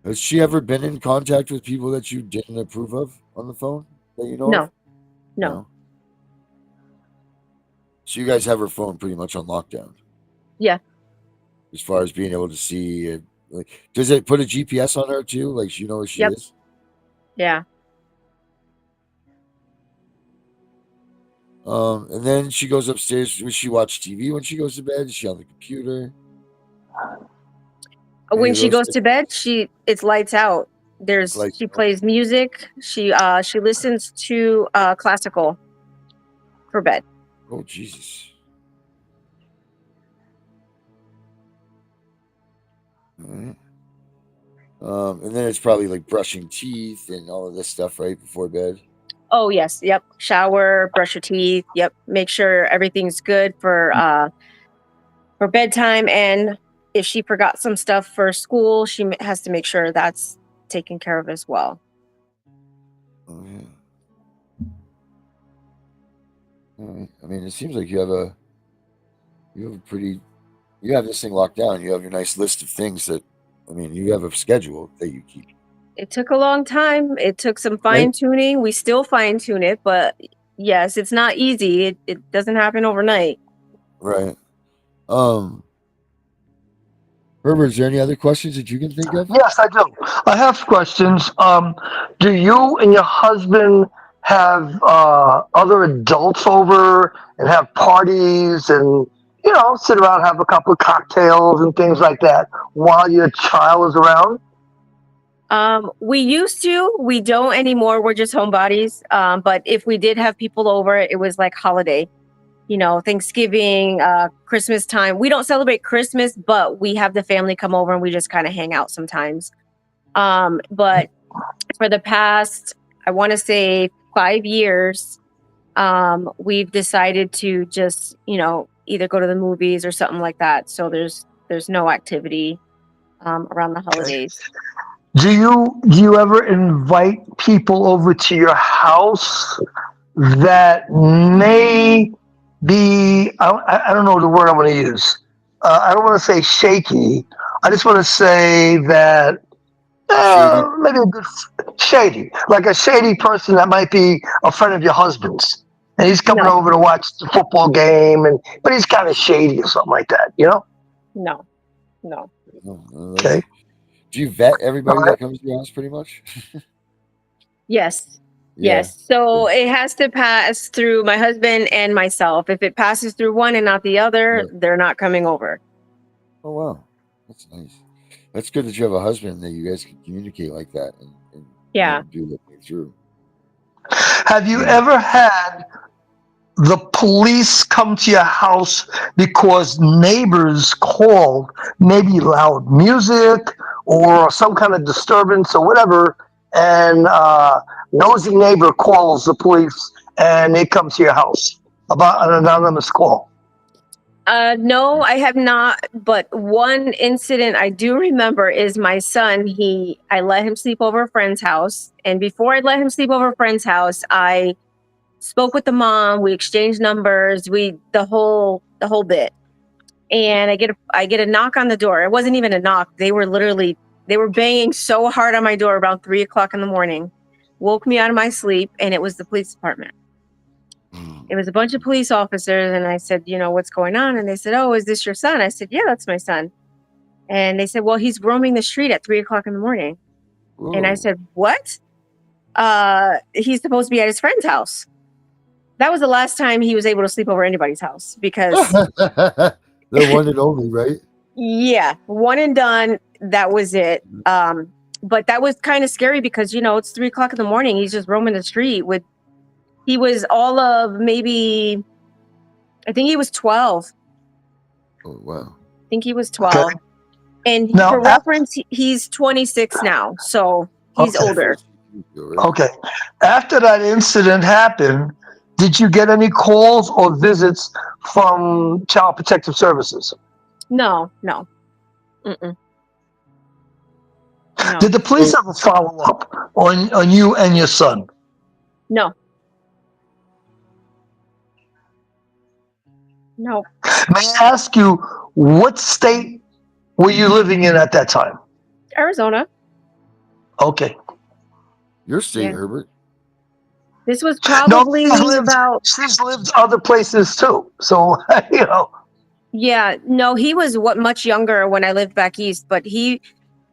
[SPEAKER 7] Has she ever been in contact with people that you didn't approve of on the phone that you know of?
[SPEAKER 9] No.
[SPEAKER 7] So you guys have her phone pretty much on lockdown.
[SPEAKER 9] Yeah.
[SPEAKER 7] As far as being able to see it, does it put a GPS on her too? Like you know where she is?
[SPEAKER 9] Yeah.
[SPEAKER 7] And then she goes upstairs. Does she watch TV when she goes to bed? Is she on the computer?
[SPEAKER 9] When she goes to bed, it's lights out. She plays music. She listens to classical for bed.
[SPEAKER 7] Oh, Jesus. All right. And then it's probably like brushing teeth and all of this stuff right before bed.
[SPEAKER 9] Oh, yes. Yep. Shower, brush your teeth. Yep. Make sure everything's good for bedtime. And if she forgot some stuff for school, she has to make sure that's taken care of as well.
[SPEAKER 7] Oh, yeah. All right. I mean, it seems like you have this thing locked down. You have your nice list of things you have a schedule that you keep.
[SPEAKER 9] It took a long time. It took some fine tuning. We still fine tune it, but yes, it's not easy. It doesn't happen overnight.
[SPEAKER 7] Right. Herbert, is there any other questions that you can think of?
[SPEAKER 8] Yes, I do. I have questions. Do you and your husband have other adults over and have parties and, sit around, have a couple of cocktails and things like that while your child is around?
[SPEAKER 9] We used to. We don't anymore. We're just homebodies. But if we did have people over, it was like holiday. Thanksgiving, Christmas time. We don't celebrate Christmas, but we have the family come over and we just kind of hang out sometimes. But for the past, I want to say 5 years, we've decided to just, either go to the movies or something like that. So there's no activity around the holidays.
[SPEAKER 8] Do you ever invite people over to your house that may be, I don't know the word I want to use. I don't want to say shaky. I just want to say that
[SPEAKER 7] Shady.
[SPEAKER 8] maybe a good shady, like a shady person that might be a friend of your husband's, and he's coming
[SPEAKER 9] No,
[SPEAKER 8] over to watch the football game, and but he's kind of shady or something like that, you know?
[SPEAKER 9] no, no.
[SPEAKER 8] Okay,
[SPEAKER 7] Do you vet
[SPEAKER 8] all
[SPEAKER 7] everybody
[SPEAKER 8] right.
[SPEAKER 7] that comes to your house pretty much?
[SPEAKER 9] Yes.
[SPEAKER 7] Yeah.
[SPEAKER 9] Yes. So it has to pass through my husband and myself. If it passes through one and not the other,
[SPEAKER 7] Yeah.
[SPEAKER 9] they're not coming over.
[SPEAKER 7] Oh wow, that's nice. That's good that you have a husband that you guys can communicate like that and
[SPEAKER 9] Yeah.
[SPEAKER 7] do the thing through.
[SPEAKER 8] Have you
[SPEAKER 7] Yeah.
[SPEAKER 8] ever had the police come to your house because neighbors called, maybe loud music or some kind of disturbance or whatever, and nosy neighbor calls the police and they come to your house about an anonymous call?
[SPEAKER 9] No, I have not. But one incident I do remember is my son. I let him sleep over a friend's house, and before I let him sleep over a friend's house, I spoke with the mom. We exchanged numbers. The whole bit. And I get a knock on the door. It wasn't even a knock. They were banging so hard on my door around 3 o'clock in the morning, woke me out of my sleep, and it was the police department. It was a bunch of police officers, and I said, what's going on? And they said, oh, is this your son? I said, yeah, that's my son. And they said, well, he's roaming the street at 3 o'clock in the morning. And I
[SPEAKER 7] Whoa.
[SPEAKER 9] said, what? He's supposed to be at his friend's house. That was the last time he was able to sleep over anybody's house because,
[SPEAKER 7] The one and only, right?
[SPEAKER 9] yeah, one and done. That was it. But that was kind of scary because, it's 3 o'clock in the morning. He's just roaming the street he was all of maybe, I think he was 12.
[SPEAKER 7] Oh wow.
[SPEAKER 9] I think he was
[SPEAKER 8] Okay.
[SPEAKER 9] 12. And
[SPEAKER 8] Now,
[SPEAKER 9] for reference, he's 26 now. So he's
[SPEAKER 8] okay,
[SPEAKER 9] older.
[SPEAKER 8] okay. After that incident happened, did you get any calls or visits from Child Protective Services?
[SPEAKER 9] No, no. Mm-mm. No,
[SPEAKER 8] Did the police ever follow up on you and your son?
[SPEAKER 9] no, no.
[SPEAKER 8] May I ask you, what state were you living in at that time?
[SPEAKER 9] Arizona.
[SPEAKER 8] Okay.
[SPEAKER 7] Your state,
[SPEAKER 9] Yeah.
[SPEAKER 7] Herbert.
[SPEAKER 9] This was
[SPEAKER 8] No,
[SPEAKER 9] probably about,
[SPEAKER 8] she's lived other places too. So,
[SPEAKER 9] yeah, no, he was much younger when I lived back east, but he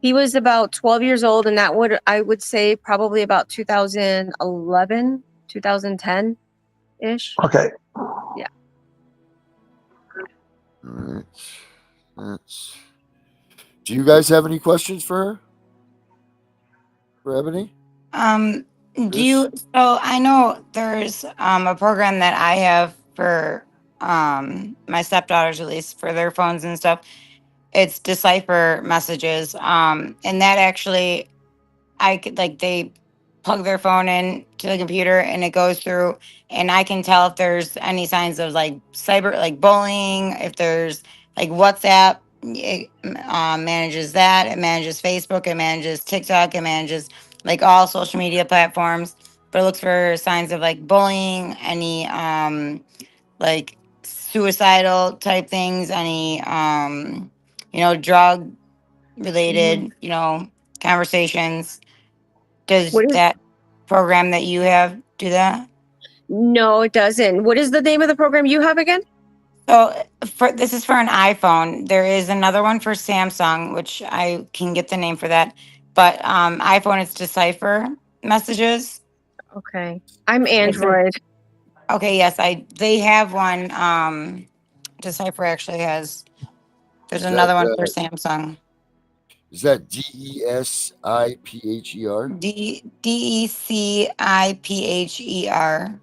[SPEAKER 9] was about 12 years old, and I would say probably about 2011, 2010 ish.
[SPEAKER 8] okay.
[SPEAKER 9] Yeah.
[SPEAKER 7] All right. That's. Do you guys have any questions for her? For Ebony?
[SPEAKER 6] Um, do
[SPEAKER 7] Chris?
[SPEAKER 6] you, so I know there's a program that I have for my stepdaughters, at least for their phones and stuff. It's decipher messages. And that actually I could like they plug their phone in to the computer and it goes through and I can tell if there's any signs of like cyber like bullying, if there's like WhatsApp, it manages that, it manages Facebook, it manages TikTok, it manages like all social media platforms, but it looks for signs of like bullying, any like suicidal type things, any drug
[SPEAKER 9] Mhm.
[SPEAKER 6] related, conversations. Does
[SPEAKER 9] What is,
[SPEAKER 6] that program that you have do that?
[SPEAKER 9] no, it doesn't. What is the name of the program you have again?
[SPEAKER 6] So for this is for an iPhone. There is another one for Samsung, which I can get the name for that. But iPhone it's Decipher messages.
[SPEAKER 9] Okay. I'm
[SPEAKER 6] It's a,
[SPEAKER 9] Android.
[SPEAKER 6] okay, yes, they have one. Decipher actually has. There's
[SPEAKER 7] Is that
[SPEAKER 6] another one for Samsung.
[SPEAKER 7] DESIPHER?
[SPEAKER 6] DECIPHER.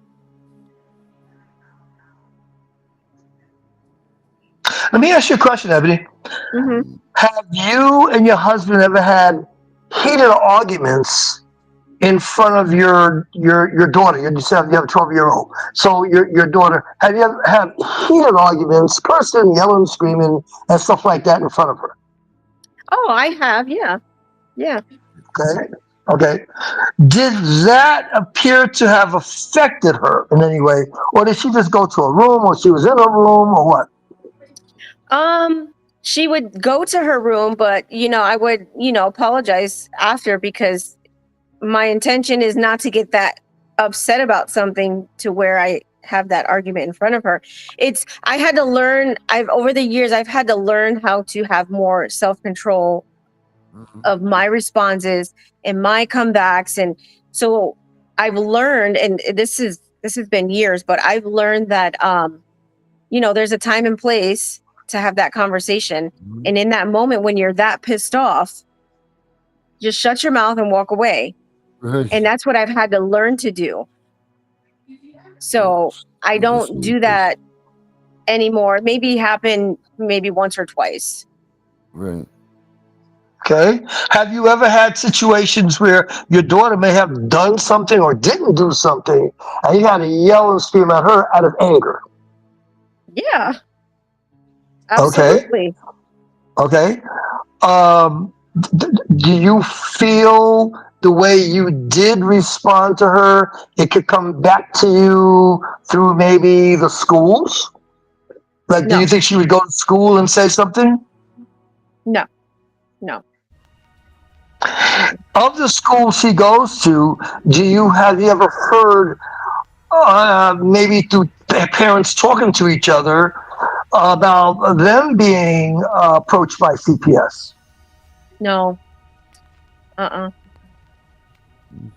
[SPEAKER 8] Let me ask you a question, Ebony.
[SPEAKER 9] Mm-hmm.
[SPEAKER 8] Have you and your husband ever had heated arguments in front of your daughter? You said you have a 12-year-old. So your daughter, have you ever had heated arguments, cursing, yelling, screaming, and stuff like that in front of her?
[SPEAKER 9] Oh, I have. Yeah. Yeah.
[SPEAKER 8] Okay. Okay. Did that appear to have affected her in any way? Or did she just go to a room, or she was in a room, or what?
[SPEAKER 9] She would go to her room, but I would, apologize after, because my intention is not to get that upset about something to where I have that argument in front of her. I had to learn, over the years, I've had to learn how to have more self-control
[SPEAKER 7] Mhm.
[SPEAKER 9] of my responses and my comebacks. And so I've learned, and this has been years, but I've learned that, there's a time and place to have that conversation.
[SPEAKER 7] Mhm.
[SPEAKER 9] And in that moment, when you're that pissed off, just shut your mouth and walk away.
[SPEAKER 7] Right.
[SPEAKER 9] And that's what I've had to learn to do. So I
[SPEAKER 7] This
[SPEAKER 9] don't
[SPEAKER 7] one
[SPEAKER 9] do
[SPEAKER 7] is
[SPEAKER 9] that anymore. Maybe happen maybe once or twice.
[SPEAKER 7] right.
[SPEAKER 8] Okay. Have you ever had situations where your daughter may have done something or didn't do something, and you had to yell and scream at her out of anger?
[SPEAKER 9] Yeah,
[SPEAKER 8] Okay.
[SPEAKER 9] absolutely.
[SPEAKER 8] Okay. Do you feel the way you did respond to her, it could come back to you through maybe the schools? Like, do you
[SPEAKER 9] No,
[SPEAKER 8] think she would go to school and say something?
[SPEAKER 9] no, no. Mm.
[SPEAKER 8] Of the school she goes to, have you ever heard, maybe through parents talking to each other, about them being approached by CPS?
[SPEAKER 9] No. Uh-uh.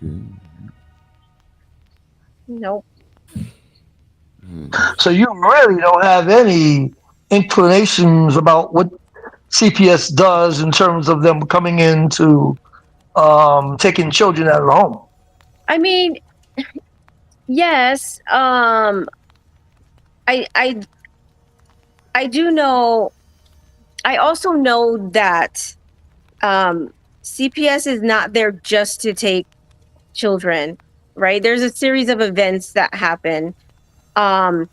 [SPEAKER 7] Okay.
[SPEAKER 9] Nope.
[SPEAKER 8] So you really don't have any inclinations about what CPS does in terms of them coming into taking children out of the home.
[SPEAKER 9] I mean, yes. I I I do know. I also know that um CPS is not there just to take children, right? There's a series of events that happen. Um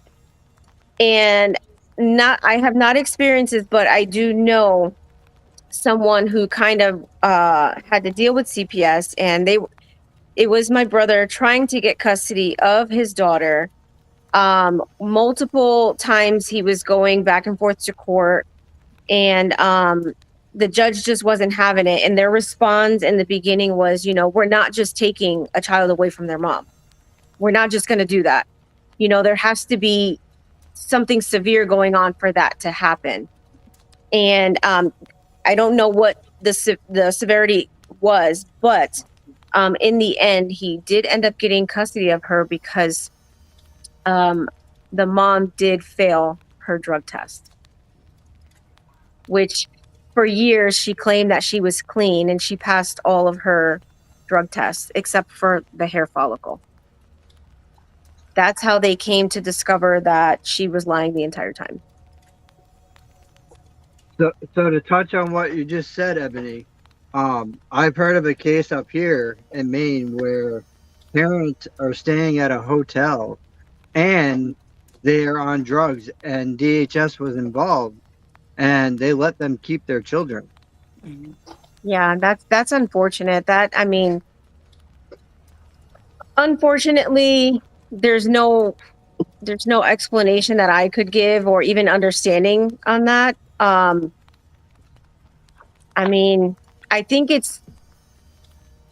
[SPEAKER 9] and not I have not experienced this, but I do know someone who kind of had to deal with CPS, and it was my brother trying to get custody of his daughter. Multiple times he was going back and forth to court, and the judge just wasn't having it. And their response in the beginning was, we're not just taking a child away from their mom. We're not just going to do that. There has to be something severe going on for that to happen. And I don't know what the severity was, but in the end, he did end up getting custody of her because um, the mom did fail her drug test, which for years she claimed that she was clean, and she passed all of her drug tests except for the hair follicle. That's how they came to discover that she was lying the entire time.
[SPEAKER 5] So to touch on what you just said, Ebony, I've heard of a case up here in Maine where parents are staying at a hotel and they are on drugs, and DHS was involved, and they let them keep their children.
[SPEAKER 9] Yeah, that's unfortunate. Unfortunately, there's no explanation that I could give or even understanding on that. I mean, I think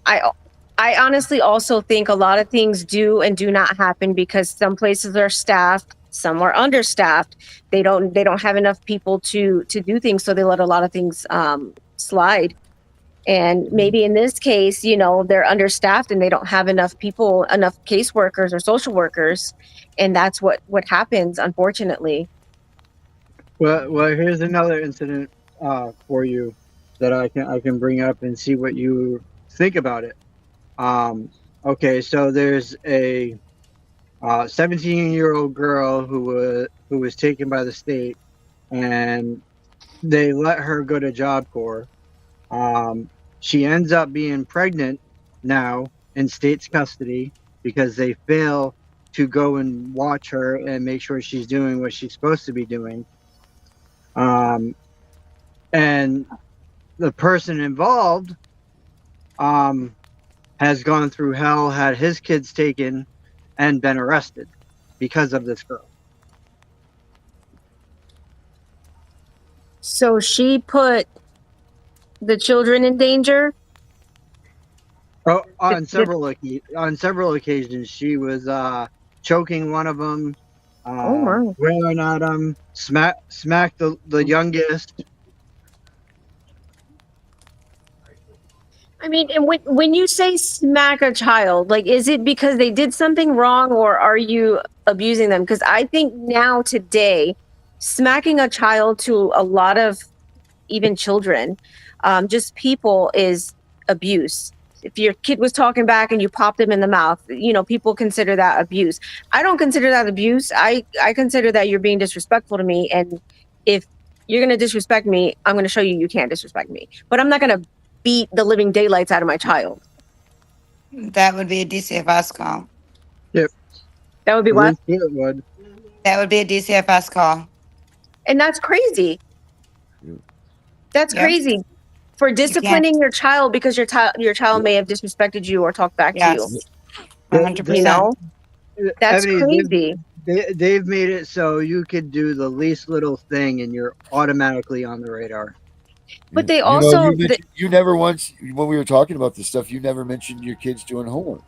[SPEAKER 9] I I honestly also think a lot of things do and do not happen because some places are staffed, some are understaffed. They don't have enough people to do things, so they let a lot of things slide. And maybe in this case, they're understaffed and they don't have enough people, enough caseworkers or social workers, and that's what happens, unfortunately.
[SPEAKER 5] Well, here's another incident for you that I can bring up and see what you think about it. Um, okay, so there's a 17-year-old girl who was taken by the state, and they let her go to Job Corps. She ends up being pregnant now in state's custody because they fail to go and watch her and make sure she's doing what she's supposed to be doing. And the person involved has gone through hell, had his kids taken, and been arrested because of this girl.
[SPEAKER 9] So she put the children in danger.
[SPEAKER 5] Oh,
[SPEAKER 9] Did-
[SPEAKER 5] on several occasions, she was choking one of them,
[SPEAKER 9] oh my.
[SPEAKER 5] wailing at him, smacked the youngest.
[SPEAKER 9] I mean, and when you say smack a child, like, is it because they did something wrong, or are you abusing them? Because I think now today, smacking a child to a lot of even children, just people, is abuse. If your kid was talking back and you popped them in the mouth, people consider that abuse. I don't consider that abuse. I consider that you're being disrespectful to me, and if you're going to disrespect me, I'm going to show you you can't disrespect me. But I'm not going to beat the living daylights out of my child.
[SPEAKER 6] That would be a DCFS call.
[SPEAKER 5] Yep,
[SPEAKER 9] That would be
[SPEAKER 5] at
[SPEAKER 9] what?
[SPEAKER 5] least it would.
[SPEAKER 6] That would be a DCFS call.
[SPEAKER 9] And that's crazy. That's
[SPEAKER 6] Yep.
[SPEAKER 9] crazy. For disciplining your child because your child may have disrespected you or talked back to you.
[SPEAKER 6] Yes. 100%.
[SPEAKER 9] You know? That's
[SPEAKER 5] Ebony,
[SPEAKER 9] crazy.
[SPEAKER 5] they've made it so you could do the least little thing and you're automatically on the radar.
[SPEAKER 9] But they
[SPEAKER 7] You know,
[SPEAKER 9] also
[SPEAKER 7] you never once, when we were talking about this stuff, you never mentioned your kids doing homework.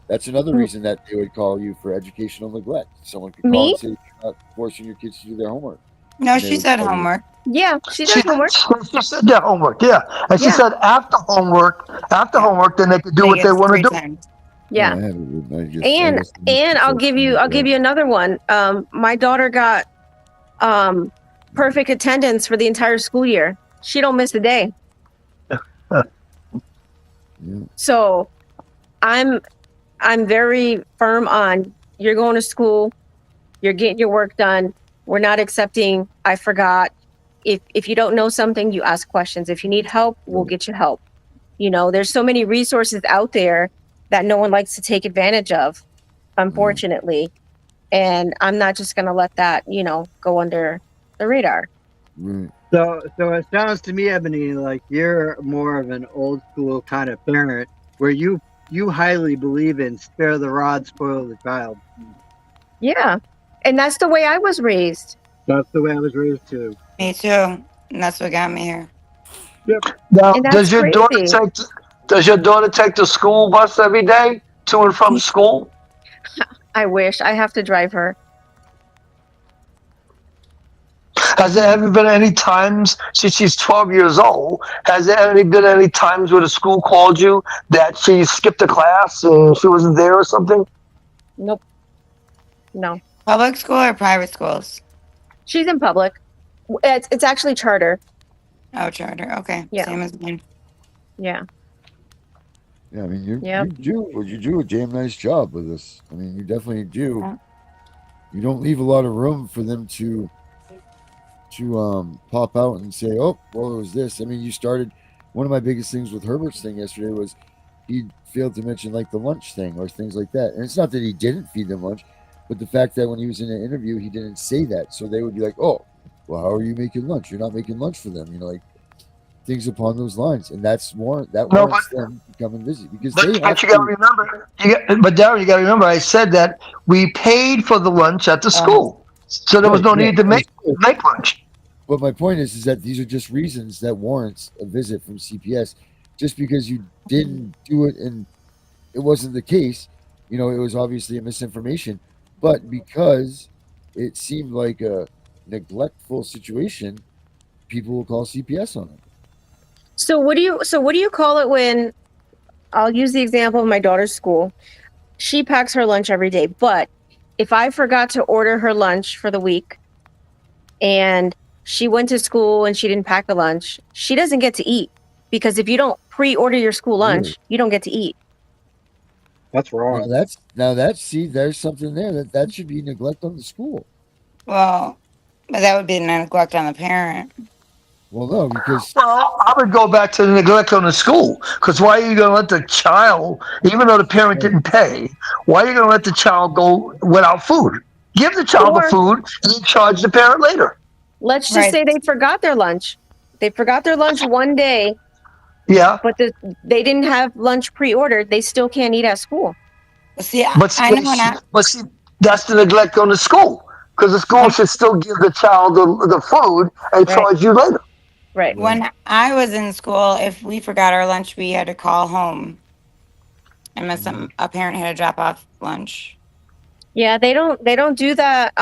[SPEAKER 7] That's another reason that they would call you for educational neglect. Someone could call
[SPEAKER 9] Me?
[SPEAKER 7] and say you're not forcing your kids to do their homework.
[SPEAKER 6] No,
[SPEAKER 7] And they
[SPEAKER 6] she
[SPEAKER 7] would
[SPEAKER 6] said
[SPEAKER 7] tell you-
[SPEAKER 6] homework.
[SPEAKER 9] Yeah, she does
[SPEAKER 8] She,
[SPEAKER 9] homework.
[SPEAKER 8] she said their homework, yeah. And she
[SPEAKER 9] Yeah.
[SPEAKER 8] said after homework, then they could do
[SPEAKER 6] They
[SPEAKER 8] what
[SPEAKER 6] get
[SPEAKER 8] they want to
[SPEAKER 6] 3
[SPEAKER 8] do.
[SPEAKER 6] times.
[SPEAKER 9] Yeah.
[SPEAKER 7] I haven't- I guess- I
[SPEAKER 9] And
[SPEAKER 7] guess the most
[SPEAKER 9] I'll give you
[SPEAKER 7] unfortunate
[SPEAKER 9] another one. My daughter got perfect attendance for the entire school year. She don't miss a day.
[SPEAKER 7] Yeah.
[SPEAKER 9] So I'm very firm on, you're going to school, you're getting your work done. We're not accepting I forgot. If you don't know something, you ask questions. If you need help, we'll get you help. There's so many resources out there that no one likes to take advantage of, unfortunately. And I'm not just going to let that, go under the radar.
[SPEAKER 7] Right.
[SPEAKER 5] So it sounds to me, Ebony, like you're more of an old school kind of parent where you highly believe in spare the rod, spoil the child.
[SPEAKER 9] Yeah. And that's the way I was raised.
[SPEAKER 5] That's the way I was raised too.
[SPEAKER 6] Me too. And that's what got me here.
[SPEAKER 8] Now,
[SPEAKER 9] And that's
[SPEAKER 8] does your
[SPEAKER 9] crazy.
[SPEAKER 8] daughter take the school bus every day to and from school?
[SPEAKER 9] I wish. I have to drive her.
[SPEAKER 8] Has there ever been any times since she's 12 years old? Has there ever been any times where the school called you that she skipped a class and she wasn't there or something?
[SPEAKER 9] Nope. No.
[SPEAKER 6] Public school or private schools?
[SPEAKER 9] She's in public. It's actually charter.
[SPEAKER 6] Oh, charter. Okay.
[SPEAKER 9] Yeah.
[SPEAKER 6] Same as mine.
[SPEAKER 9] Yeah.
[SPEAKER 7] Yeah, I mean,
[SPEAKER 9] Yep.
[SPEAKER 7] you do a damn nice job with this. I mean, you definitely do.
[SPEAKER 6] Yeah.
[SPEAKER 7] You don't leave a lot of room for them to pop out and say, "Oh, well, it was this." I mean, you started. One of my biggest things with Herbert's thing yesterday was he failed to mention like the lunch thing or things like that. And it's not that he didn't feed them lunch, but the fact that when he was in an interview, he didn't say that. So they would be like, "Oh, well, how are you making lunch? You're not making lunch for them." Like things upon those lines, and warrants them to come and visit because they have
[SPEAKER 8] But you got to remember, but Darren, you got to remember, I said that we paid for the lunch at the school, so there was no need to make lunch.
[SPEAKER 7] But my point is that these are just reasons that warrants a visit from CPS. Just because you didn't do it and it wasn't the case, it was obviously a misinformation. But because it seemed like a neglectful situation, people will call CPS on it.
[SPEAKER 9] So what do you call it when, I'll use the example of my daughter's school. She packs her lunch every day, but if I forgot to order her lunch for the week and she went to school and she didn't pack the lunch, she doesn't get to eat, because if you don't pre-order your school lunch, you don't get to eat.
[SPEAKER 5] That's wrong.
[SPEAKER 7] There's something there that should be neglect on the school.
[SPEAKER 6] Well, But that would be neglect on the parent.
[SPEAKER 7] Well, no, because
[SPEAKER 8] Well, I would go back to the neglect on the school. Because why are you going to let the child, even though the parent didn't pay, why are you going to let the child go without food? Give the child the
[SPEAKER 9] Or
[SPEAKER 8] food and then charge the parent later.
[SPEAKER 9] let's just
[SPEAKER 6] Right.
[SPEAKER 9] say they forgot their lunch. They forgot their lunch one day,
[SPEAKER 8] Yeah,
[SPEAKER 9] but they didn't have lunch pre-ordered. They still can't eat at school.
[SPEAKER 6] See, I
[SPEAKER 8] but
[SPEAKER 6] know when I
[SPEAKER 8] see, that's the neglect on the school. Because the school
[SPEAKER 6] when
[SPEAKER 8] should still give the child the food and
[SPEAKER 6] right
[SPEAKER 8] charge you later.
[SPEAKER 9] Right.
[SPEAKER 7] right,
[SPEAKER 6] when I was in school, if we forgot our lunch, we had to call home, unless a parent had to drop off lunch.
[SPEAKER 9] Yeah, they don't do that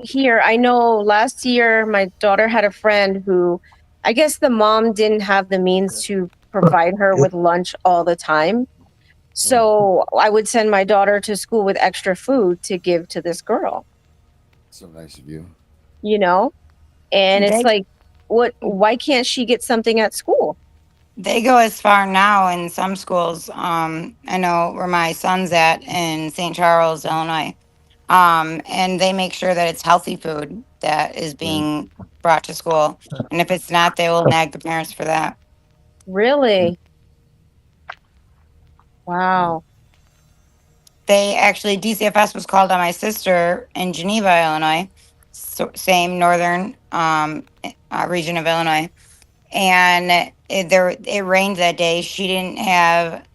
[SPEAKER 9] here. I know last year my daughter had a friend who I guess the mom didn't have the means to provide her with lunch all the time.
[SPEAKER 7] oh,
[SPEAKER 9] So I would send my daughter to school with extra food to give to this girl,
[SPEAKER 7] so nice of you.
[SPEAKER 9] you know? And it's
[SPEAKER 6] They
[SPEAKER 9] like, what, why can't she get something at school?
[SPEAKER 6] they go as far now in some schools. I know where my son's at in St. Charles, Illinois. And they make sure that it's healthy food that is
[SPEAKER 7] Right.
[SPEAKER 6] being brought to school. And if it's not, they will nag the parents for that.
[SPEAKER 9] Really?
[SPEAKER 7] Yeah.
[SPEAKER 9] Wow.
[SPEAKER 6] They actually, DCFS was called on my sister in Geneva, Illinois, so same northern region of Illinois. And it rained that day. She didn't have,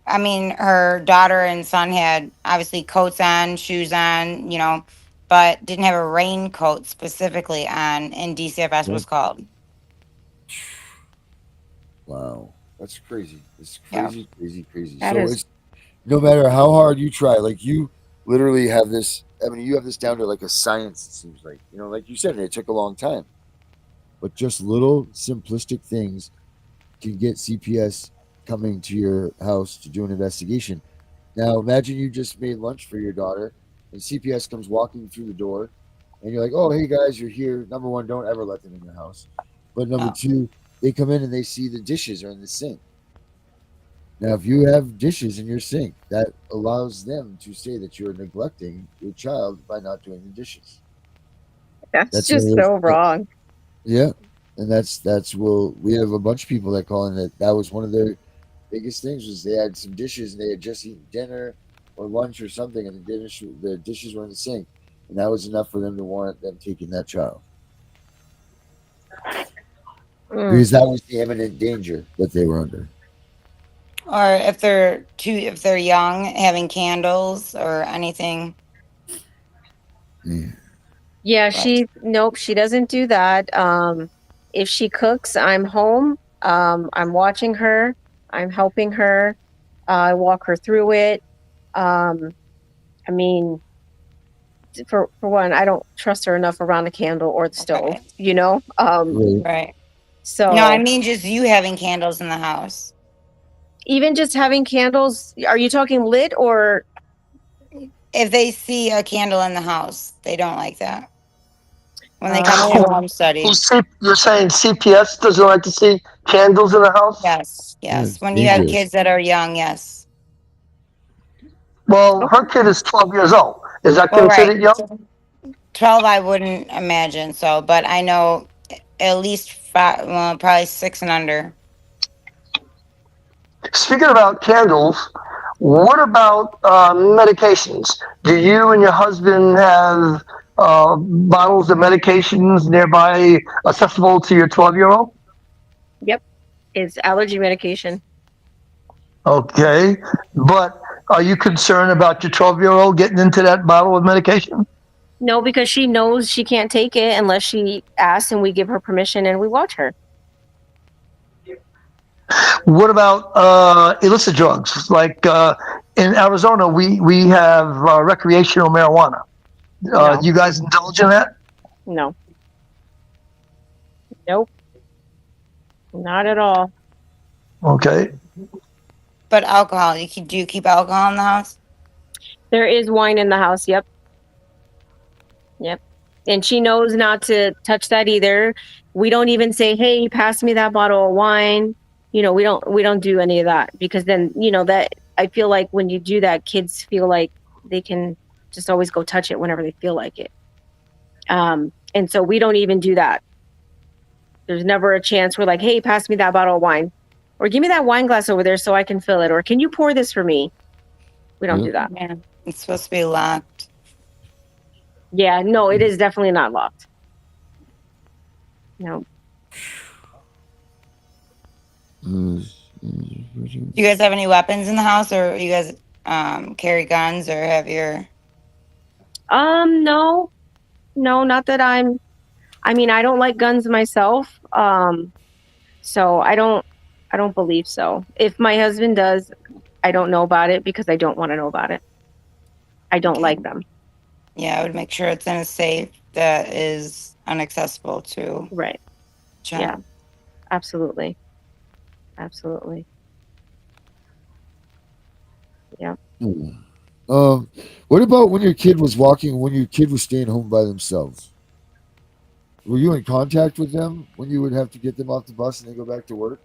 [SPEAKER 6] I mean, her daughter and son had obviously coats on, shoes on, but didn't have a raincoat specifically on, and DCFS
[SPEAKER 7] Yep.
[SPEAKER 6] was called.
[SPEAKER 7] Wow. That's crazy. It's
[SPEAKER 6] Yeah.
[SPEAKER 7] crazy, crazy, crazy.
[SPEAKER 9] That
[SPEAKER 7] So
[SPEAKER 9] is
[SPEAKER 7] it's no matter how hard you try, like you literally have this. I mean, you have this down to like a science. It seems like like you said, it took a long time, but just little simplistic things can get CPS coming to your house to do an investigation. Now, imagine you just made lunch for your daughter, and CPS comes walking through the door, and you're like, "Oh, hey guys, you're here." Number one, don't ever let them in your house. But number
[SPEAKER 6] No.
[SPEAKER 7] two, they come in and they see the dishes are in the sink. Now, if you have dishes in your sink, that allows them to say that you're neglecting your child by not doing the dishes.
[SPEAKER 9] that's
[SPEAKER 7] That's one
[SPEAKER 9] just
[SPEAKER 7] of
[SPEAKER 9] so
[SPEAKER 7] those.
[SPEAKER 9] wrong.
[SPEAKER 7] Yeah, and that's well, we have a bunch of people that call in that was one of their biggest things was they had some dishes and they had just eaten dinner or lunch or something, and the dishes were in the sink, and that was enough for them to warrant them taking that child
[SPEAKER 9] Mm.
[SPEAKER 7] because that was the imminent danger that they were under.
[SPEAKER 6] Or if they're young, having candles or anything.
[SPEAKER 7] Yeah.
[SPEAKER 9] Yeah,
[SPEAKER 6] But
[SPEAKER 9] nope, she doesn't do that. If she cooks, I'm home. I'm watching her. I'm helping her. I walk her through it. Um, I mean, for one, I don't trust her enough around the candle or the stove,
[SPEAKER 6] right,
[SPEAKER 9] you know?
[SPEAKER 7] Right.
[SPEAKER 6] right. No, I
[SPEAKER 9] So
[SPEAKER 6] mean just you having candles in the house.
[SPEAKER 9] even just having candles, are you talking lit or
[SPEAKER 6] If they see a candle in the house, they don't like that when they come to
[SPEAKER 9] oh,
[SPEAKER 6] home study.
[SPEAKER 8] You're saying CPS doesn't like to see candles in the house?
[SPEAKER 6] Yes,
[SPEAKER 7] Yeah,
[SPEAKER 6] yes.
[SPEAKER 7] it's
[SPEAKER 6] When you have
[SPEAKER 7] dangerous.
[SPEAKER 6] kids that are young, yes.
[SPEAKER 8] Well, her
[SPEAKER 9] okay.
[SPEAKER 8] kid is 12 years old. Is that
[SPEAKER 6] Well, right.
[SPEAKER 8] considered young?
[SPEAKER 6] 12, I wouldn't imagine so, but I know at least five, well, probably six and under.
[SPEAKER 8] Speaking about candles, what about medications? Do you and your husband have bottles of medications nearby accessible to your 12-year-old?
[SPEAKER 9] Yep, it's allergy medication.
[SPEAKER 8] Okay. But are you concerned about your 12-year-old getting into that bottle of medication?
[SPEAKER 9] No, because she knows she can't take it unless she asks and we give her permission and we watch her.
[SPEAKER 8] What about illicit drugs? Like in Arizona, we have recreational marijuana.
[SPEAKER 9] No,
[SPEAKER 8] You guys indulge in that?
[SPEAKER 9] no, nope, not at all.
[SPEAKER 8] Okay.
[SPEAKER 6] But alcohol, do you keep alcohol in the house?
[SPEAKER 9] There is wine in the house. Yep, yep. And she knows not to touch that either. We don't even say, "Hey, pass me that bottle of wine." We don't do any of that because then, that I feel like when you do that, kids feel like they can just always go touch it whenever they feel like it. And so we don't even do that. There's never a chance we're like, hey, pass me that bottle of wine. Or give me that wine glass over there so I can fill it. Or can you pour this for me? We don't do that.
[SPEAKER 6] Yeah, it's supposed to be locked.
[SPEAKER 9] Yeah, no, it is definitely not locked. No.
[SPEAKER 6] Do you guys have any weapons in the house, or you guys carry guns, or have your?
[SPEAKER 9] No, not that I mean, I don't like guns myself. So I don't believe so. If my husband does, I don't know about it because I don't want to know about it. I don't like them.
[SPEAKER 6] Yeah, I would make sure it's in a safe that is inaccessible to.
[SPEAKER 9] Right.
[SPEAKER 6] John.
[SPEAKER 9] Yeah. Absolutely. Absolutely. Yeah.
[SPEAKER 7] What about when your kid was staying home by themselves? Were you in contact with them when you would have to get them off the bus and then go back to work?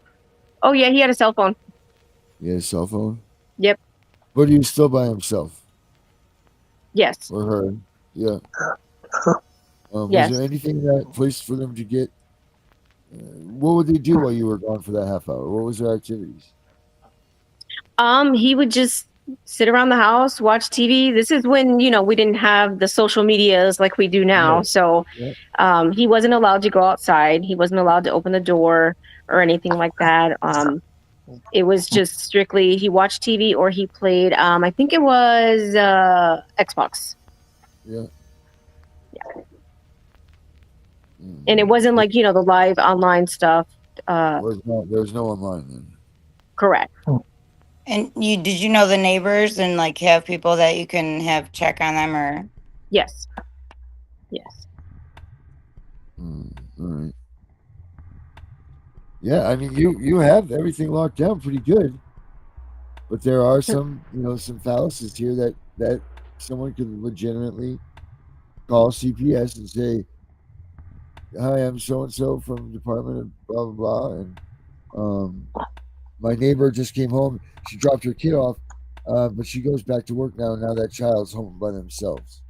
[SPEAKER 9] Oh yeah, he had a cell phone.
[SPEAKER 7] He had a cell phone?
[SPEAKER 9] Yep.
[SPEAKER 7] But he was still by himself?
[SPEAKER 9] Yes.
[SPEAKER 7] Or her? Yeah.
[SPEAKER 9] Yes.
[SPEAKER 7] Was there anything in that place for them to get? What would they do while you were gone for that half hour? What was their activities?
[SPEAKER 9] He would just sit around the house, watch TV. This is when, we didn't have the social medias like we do now.
[SPEAKER 7] Right.
[SPEAKER 9] So he wasn't allowed to go outside. He wasn't allowed to open the door or anything like that. It was just strictly he watched TV or he played I think it was Xbox.
[SPEAKER 7] Yeah.
[SPEAKER 9] And it wasn't like, the live online stuff.
[SPEAKER 7] There was no online then.
[SPEAKER 9] Correct.
[SPEAKER 6] And did you know the neighbors and like have people that you can have check on them or?
[SPEAKER 9] Yes.
[SPEAKER 7] All right. Yeah, I mean you have everything locked down pretty good, but there are some some fallacies here that someone could legitimately call CPS and say, "Hi, I'm so and so from Department of blah blah blah, and my neighbor just came home. She dropped her kid off, but she goes back to work now. And now that child's home by themselves.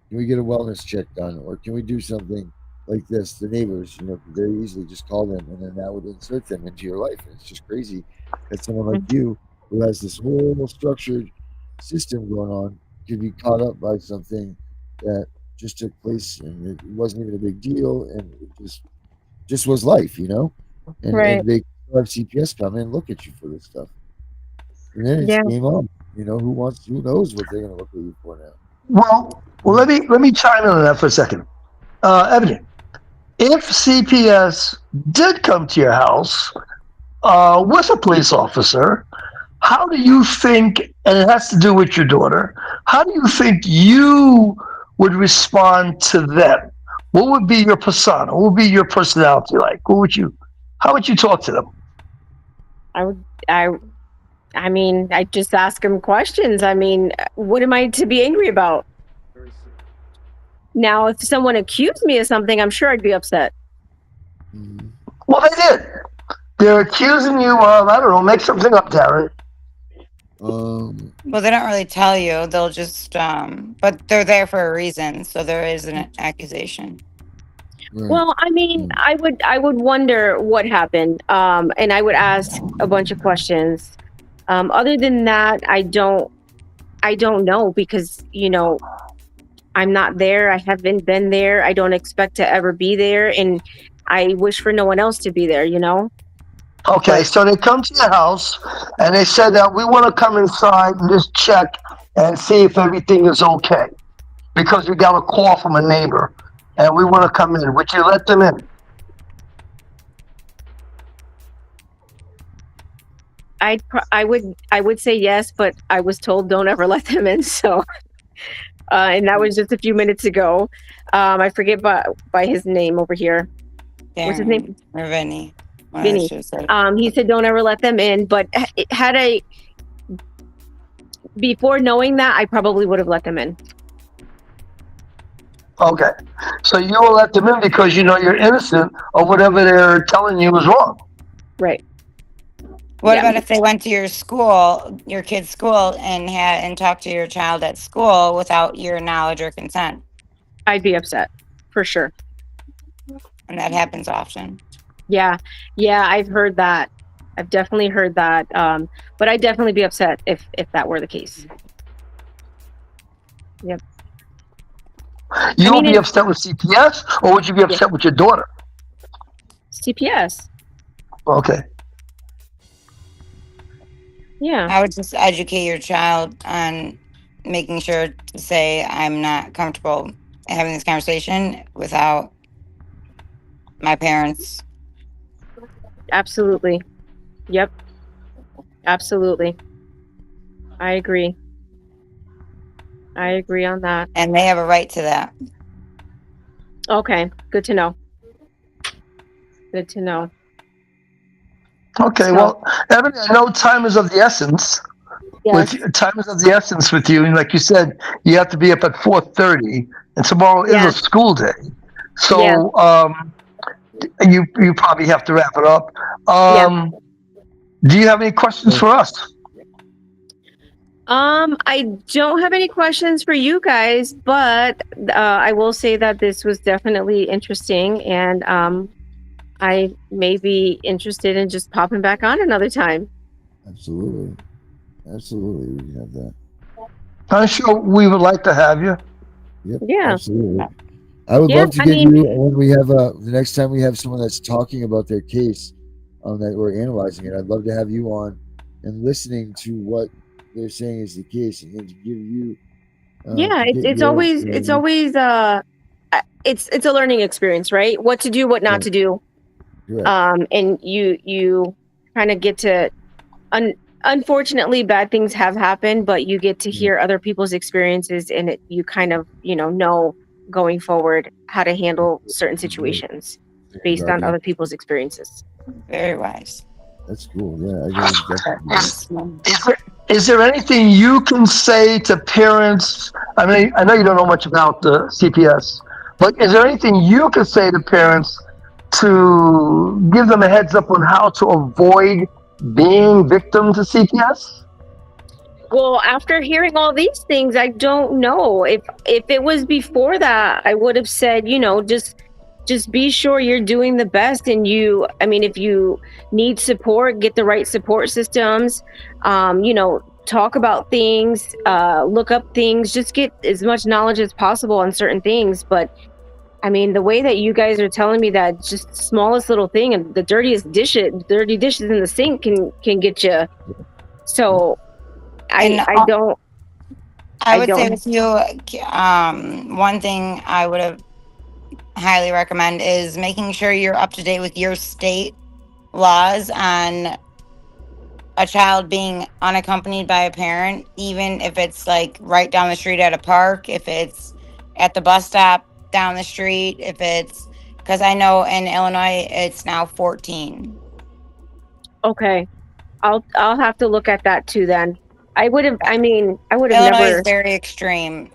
[SPEAKER 7] Can we get a wellness check done, or can we do something like this?" The neighbors, very easily just call them, and then that would insert them into your life. And it's just crazy that someone like you, who has this whole structured system going on, could be caught up by something that just took place, and it wasn't even a big deal, and it just was life, And they have CPS come in and look at you for this stuff, and then it's game on. Who knows what they're going to look at you for now.
[SPEAKER 8] Well, let me chime in on that for a second. Evan, if CPS did come to your house with a police officer, how do you think, and it has to do with your daughter, how do you think you would respond to them? What would be your persona? What would be your personality like? How would you talk to them?
[SPEAKER 9] I mean, I just ask them questions. I mean, what am I to be angry about? Now, if someone accused me of something, I'm sure I'd be upset.
[SPEAKER 8] Well, they did. They're accusing you of, I don't know, make something up, Darren.
[SPEAKER 6] Well, they don't really tell you. They'll just, but they're there for a reason. So there is an accusation.
[SPEAKER 9] Well, I mean, I would wonder what happened, and I would ask a bunch of questions. Other than that, I don't know because I'm not there. I haven't been there. I don't expect to ever be there, and I wish for no one else to be there.
[SPEAKER 8] Okay, so they come to your house and they said that we want to come inside and just check and see if everything is okay because we got a call from a neighbor and we want to come in. Would you let them in?
[SPEAKER 9] I would say yes, but I was told don't ever let them in. So, and that was just a few minutes ago. I forget by his name over here.
[SPEAKER 6] Darren,
[SPEAKER 9] what's his name?
[SPEAKER 6] Or Vinny.
[SPEAKER 9] Vinny. He said don't ever let them in. But before knowing that, I probably would have let them in.
[SPEAKER 8] Okay, so you will let them in because you're innocent of whatever they're telling you is wrong.
[SPEAKER 9] Right.
[SPEAKER 6] What about if they went to your school, your kid's school, and talked to your child at school without your knowledge or consent?
[SPEAKER 9] I'd be upset. for sure.
[SPEAKER 6] And that happens often.
[SPEAKER 9] Yeah, I've heard that. I've definitely heard that. But I'd definitely be upset if that were the case. Yep.
[SPEAKER 8] You
[SPEAKER 9] mean,
[SPEAKER 8] would be
[SPEAKER 9] it-
[SPEAKER 8] upset with CPS, or would you be upset with your daughter?
[SPEAKER 9] CPS.
[SPEAKER 8] Okay.
[SPEAKER 9] Yeah.
[SPEAKER 6] I would just educate your child on making sure to say, I'm not comfortable having this conversation without my parents.
[SPEAKER 9] Absolutely. Yep. Absolutely. I agree. I agree on that.
[SPEAKER 6] And they have a right to that.
[SPEAKER 9] Okay. Good to know. Good to know.
[SPEAKER 8] Okay.
[SPEAKER 9] So-
[SPEAKER 8] Well, Evan, I know time is of the essence.
[SPEAKER 9] Yes.
[SPEAKER 8] Time is of the essence with you, and like you said, you have to be up at 4:30, and tomorrow is
[SPEAKER 9] Yeah.
[SPEAKER 8] a school day. So
[SPEAKER 9] Yeah.
[SPEAKER 8] you probably have to wrap it up.
[SPEAKER 9] Yeah.
[SPEAKER 8] Do you have any questions for us?
[SPEAKER 9] I don't have any questions for you guys, but I will say that this was definitely interesting, and I may be interested in just popping back on another time.
[SPEAKER 7] Absolutely. Absolutely. We can have that.
[SPEAKER 8] I'm sure we would like to have you.
[SPEAKER 7] Yep.
[SPEAKER 9] Yeah.
[SPEAKER 7] Absolutely. I would
[SPEAKER 9] Yeah,
[SPEAKER 7] love to
[SPEAKER 9] I
[SPEAKER 7] get
[SPEAKER 9] mean-
[SPEAKER 7] you when we have the next time we have someone that's talking about their case that we're analyzing it. I'd love to have you on and listening to what they're saying is the case and then to give you.
[SPEAKER 9] Yeah,
[SPEAKER 7] to get
[SPEAKER 9] it's
[SPEAKER 7] your-
[SPEAKER 9] always it's a learning experience, right? What to do, what not
[SPEAKER 7] Right.
[SPEAKER 9] to do.
[SPEAKER 7] Correct.
[SPEAKER 9] And you kind of get to unfortunately bad things have happened, but you get to hear other people's experiences, and you kind of know going forward how to handle certain situations based on other people's experiences.
[SPEAKER 6] Very wise.
[SPEAKER 7] That's cool. Yeah, I think definitely.
[SPEAKER 8] Is there anything you can say to parents? I mean, I know you don't know much about the CPS, but is there anything you can say to parents to give them a heads up on how to avoid being victim to CPS?
[SPEAKER 9] Well, after hearing all these things, I don't know. If it was before that, I would have said, just be sure you're doing the best, and if you need support, get the right support systems. Talk about things, look up things, just get as much knowledge as possible on certain things. But I mean, the way that you guys are telling me that just smallest little thing and the dirty dishes in the sink can get you. So I
[SPEAKER 6] would say with you, one thing I would have highly recommend is making sure you're up to date with your state laws on a child being unaccompanied by a parent, even if it's like right down the street at a park, if it's at the bus stop down the street, if it's because I know in Illinois it's now 14.
[SPEAKER 9] Okay. I'll have to look at that too then. I would have
[SPEAKER 6] Illinois
[SPEAKER 9] never.
[SPEAKER 6] is very extreme.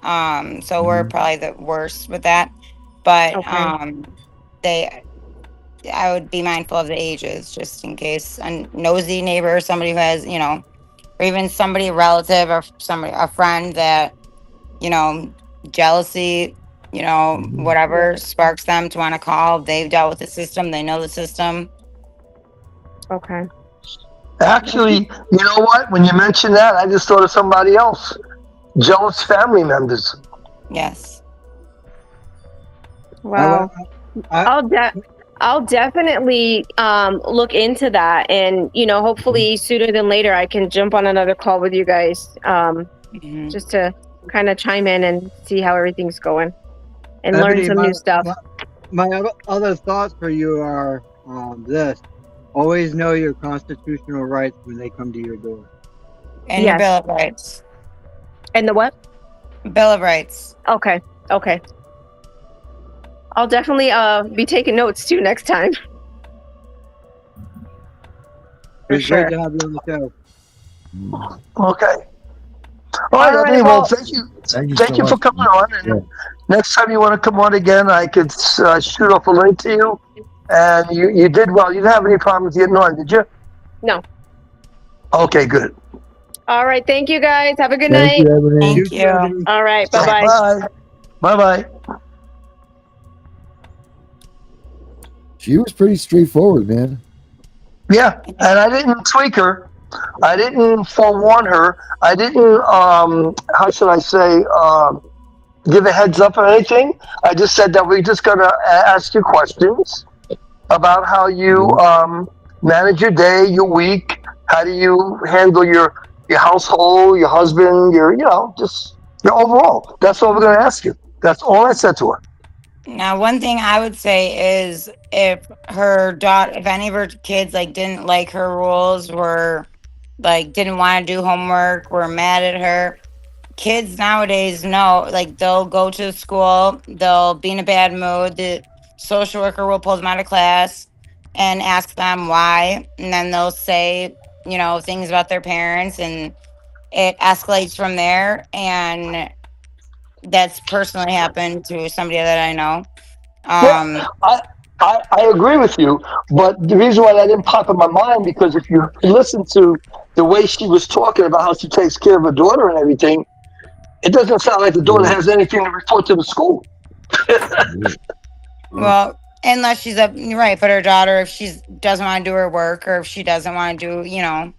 [SPEAKER 6] So we're probably the worst with that. But
[SPEAKER 9] Okay.
[SPEAKER 6] I would be mindful of the ages just in case a nosy neighbor, somebody who has, or even somebody, a relative or a friend that, jealousy, whatever sparks them to want to call. They've dealt with the system. They know the system.
[SPEAKER 9] Okay.
[SPEAKER 8] Actually, you know what? When you mentioned that, I just thought of somebody else. Jealous family members.
[SPEAKER 6] Yes.
[SPEAKER 9] Well, I'll definitely look into that, and hopefully sooner than later I can jump on another call with you guys, just to kind of chime in and see how everything's going and learn some new stuff.
[SPEAKER 5] My other thoughts for you are this: always know your constitutional rights when they come to your door.
[SPEAKER 6] And your Bill of Rights.
[SPEAKER 9] And the what?
[SPEAKER 6] Bill of Rights.
[SPEAKER 9] Okay. I'll definitely be taking notes too next time. For sure.
[SPEAKER 5] Great to have you on the show.
[SPEAKER 8] Okay. All right, well, thank you. Thank you for coming on. And next time you want to come on again, I could shoot off a link to you. And you did well. You didn't have any problems getting on, did you?
[SPEAKER 9] No.
[SPEAKER 8] Okay, good.
[SPEAKER 9] All right. Thank you, guys. Have a good night.
[SPEAKER 6] Thank you.
[SPEAKER 9] All right. Bye-bye.
[SPEAKER 8] Bye. Bye-bye.
[SPEAKER 7] She was pretty straightforward, man.
[SPEAKER 8] Yeah, and I didn't tweak her. I didn't forewarn her. I didn't, how should I say, give a heads up or anything. I just said that we're just going to ask you questions about how you manage your day, your week. How do you handle your household, your husband, just your overall. That's all we're going to ask you. That's all I said to her.
[SPEAKER 6] Now, one thing I would say is if her daughter, if any of her kids like didn't like her rules, were like didn't want to do homework, were mad at her, kids nowadays know, like they'll go to school, they'll be in a bad mood, the social worker will pull them out of class and ask them why, and then they'll say, things about their parents, and it escalates from there. And that's personally happened to somebody that I know.
[SPEAKER 8] Yeah,
[SPEAKER 6] Um,
[SPEAKER 8] I agree with you, but the reason why that didn't pop in my mind because if you listen to the way she was talking about how she takes care of her daughter and everything, it doesn't sound like the daughter has anything to report to the school.
[SPEAKER 6] well, unless she's up, right, but her daughter, if she doesn't want to do her work, or if she doesn't want to do,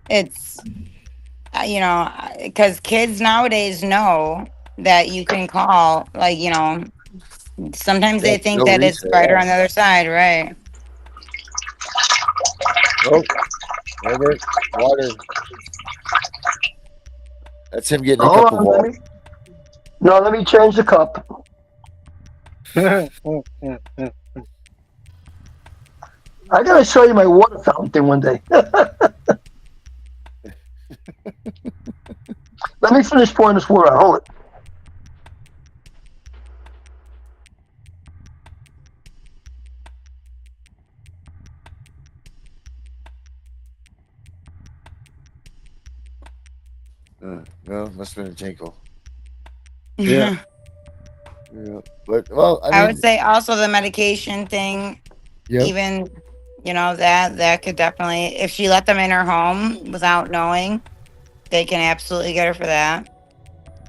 [SPEAKER 6] it's, because kids nowadays know that you can call, like, sometimes they
[SPEAKER 7] That's
[SPEAKER 6] think
[SPEAKER 7] no
[SPEAKER 6] that it's
[SPEAKER 7] reason.
[SPEAKER 6] brighter on the other side, right?
[SPEAKER 7] Oh, Herbert, water. That's him getting a
[SPEAKER 8] Hold
[SPEAKER 7] cup of
[SPEAKER 8] on,
[SPEAKER 7] water.
[SPEAKER 8] let me change the cup. I gotta show you my water fountain thing one day. Let me finish pouring this water out. Hold it.
[SPEAKER 7] No, must have been a tinkle.
[SPEAKER 5] Yeah.
[SPEAKER 7] Yeah, but well, I
[SPEAKER 6] I
[SPEAKER 7] mean,
[SPEAKER 6] would say also the medication thing,
[SPEAKER 7] yeah,
[SPEAKER 6] even, that could definitely, if she let them in her home without knowing, they can absolutely get her for that.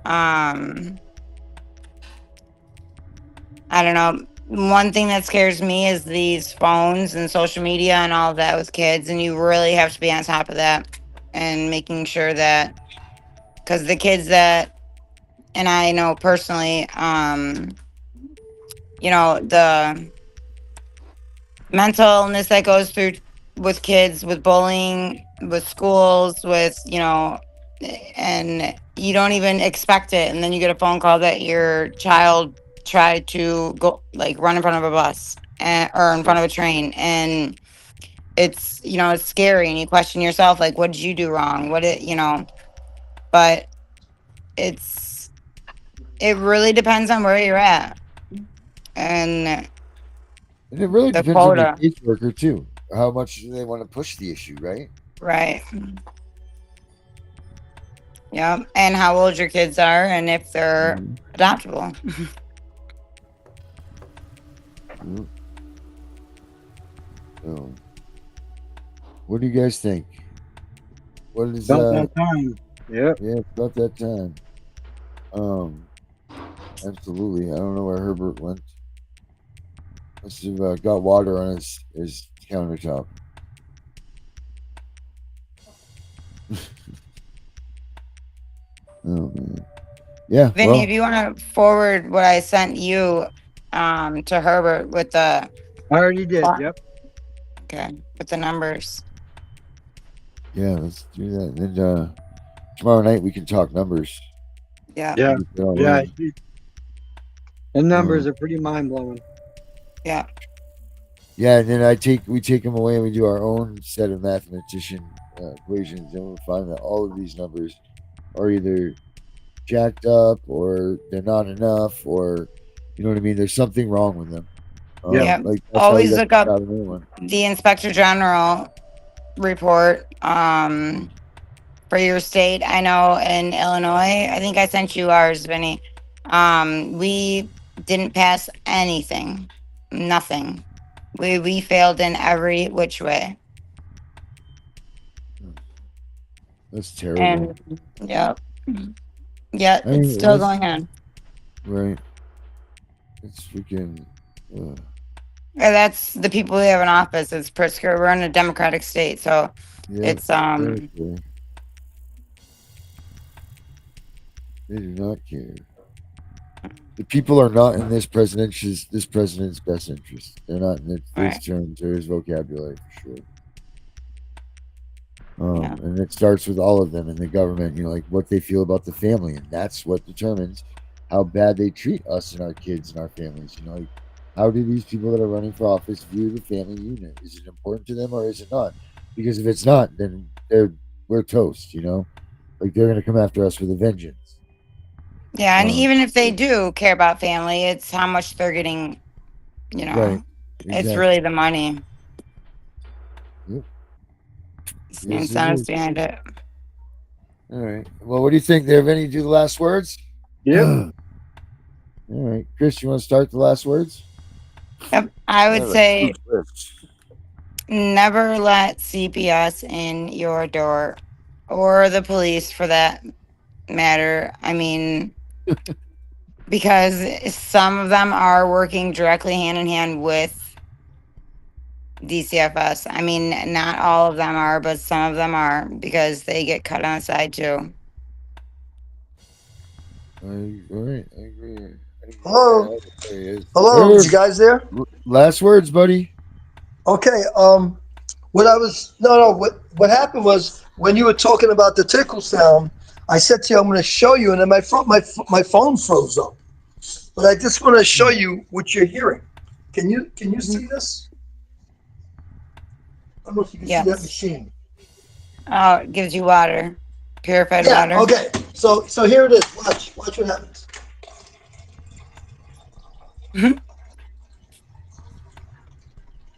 [SPEAKER 6] I don't know. One thing that scares me is these phones and social media and all of that with kids, and you really have to be on top of that and making sure that, because the kids that, and I know personally, the mental illness that goes through with kids, with bullying, with schools, with, and you don't even expect it. And then you get a phone call that your child tried to go, like, run in front of a bus, or in front of a train. And it's, it's scary, and you question yourself, like, what did you do wrong? But it really depends on where you're at. And
[SPEAKER 7] and it really
[SPEAKER 6] the
[SPEAKER 7] depends on the
[SPEAKER 6] quota,
[SPEAKER 7] caseworker too. How much do they want to push the issue, right?
[SPEAKER 6] right? Yeah, and how old your kids are, and if they're adoptable.
[SPEAKER 7] Mm. So, what do you guys think? What is
[SPEAKER 5] About that time. Yep.
[SPEAKER 7] yeah, it's about that time. Absolutely. I don't know where Herbert went. Must have got water on his countertop. Oh man. Yeah.
[SPEAKER 6] Vinny, if you want to forward what I sent you, to Herbert with the,
[SPEAKER 5] I already did. Yep.
[SPEAKER 6] okay, with the numbers.
[SPEAKER 7] yeah. Let's do that. And tomorrow night we can talk numbers.
[SPEAKER 6] Yeah.
[SPEAKER 5] Yeah.
[SPEAKER 7] Get that all
[SPEAKER 5] Yeah.
[SPEAKER 7] in.
[SPEAKER 5] The numbers are pretty mind blowing.
[SPEAKER 6] Yeah.
[SPEAKER 7] Yeah, and then we take them away and we do our own set of mathematician equations, and we'll find that all of these numbers are either jacked up or they're not enough, or you know what I mean. There's something wrong with them.
[SPEAKER 6] Yeah.
[SPEAKER 7] Like that's how
[SPEAKER 6] Always
[SPEAKER 7] you
[SPEAKER 6] look
[SPEAKER 7] got
[SPEAKER 6] up
[SPEAKER 7] the new one.
[SPEAKER 6] the Inspector General report, for your state. I know in Illinois, I think I sent you ours, Vinny. We didn't pass anything. Nothing. We failed in every which way.
[SPEAKER 7] That's terrible.
[SPEAKER 6] And yep. Yeah,
[SPEAKER 7] I
[SPEAKER 6] it's
[SPEAKER 7] mean,
[SPEAKER 6] still going on.
[SPEAKER 7] right. It's freaking. Ugh.
[SPEAKER 6] And that's the people who have an office. It's Pritzker. We're in a democratic state, so
[SPEAKER 7] Yep.
[SPEAKER 6] it's
[SPEAKER 7] Okay. They do not care. The people are not in this president's best interest. They're not in his
[SPEAKER 6] right.
[SPEAKER 7] terms or his vocabulary for sure.
[SPEAKER 6] Yeah.
[SPEAKER 7] And it starts with all of them in the government, like what they feel about the family, and that's what determines how bad they treat us and our kids and our families. Like how do these people that are running for office view the family unit? Is it important to them or is it not? Because if it's not, then we're toast. Like they're going to come after us with a vengeance.
[SPEAKER 6] Yeah, and even if they do care about family, it's how much they're getting,
[SPEAKER 7] Right.
[SPEAKER 6] It's
[SPEAKER 7] Exactly.
[SPEAKER 6] really the money.
[SPEAKER 7] Yep.
[SPEAKER 6] It's the
[SPEAKER 7] Yes, it
[SPEAKER 6] incentives
[SPEAKER 7] is.
[SPEAKER 6] behind it.
[SPEAKER 7] All right. Well, what do you think there, Vinny? Do the last words?
[SPEAKER 5] Yep.
[SPEAKER 7] All right. Chris, you want to start the last words?
[SPEAKER 6] Yep. I would
[SPEAKER 7] have a
[SPEAKER 6] say
[SPEAKER 7] huge list.
[SPEAKER 6] never let CPS in your door, or the police for that matter. I mean, because some of them are working directly hand in hand with DCFS. I mean, not all of them are, but some of them are, because they get cut on the side too.
[SPEAKER 7] All right. I agree.
[SPEAKER 8] Hello?
[SPEAKER 7] There he is.
[SPEAKER 8] Hello,
[SPEAKER 7] Herb,
[SPEAKER 8] you guys there?
[SPEAKER 7] last words, buddy.
[SPEAKER 8] Okay. What happened was when you were talking about the tickle sound, I said to you, I'm going to show you, and then my phone froze up. But I just want to show you what you're hearing. Can you see this? I don't know if you can see that
[SPEAKER 6] Yes.
[SPEAKER 8] machine.
[SPEAKER 6] Oh, it gives you water, purified
[SPEAKER 8] Yeah.
[SPEAKER 6] water.
[SPEAKER 8] Okay. So here it is. Watch what happens.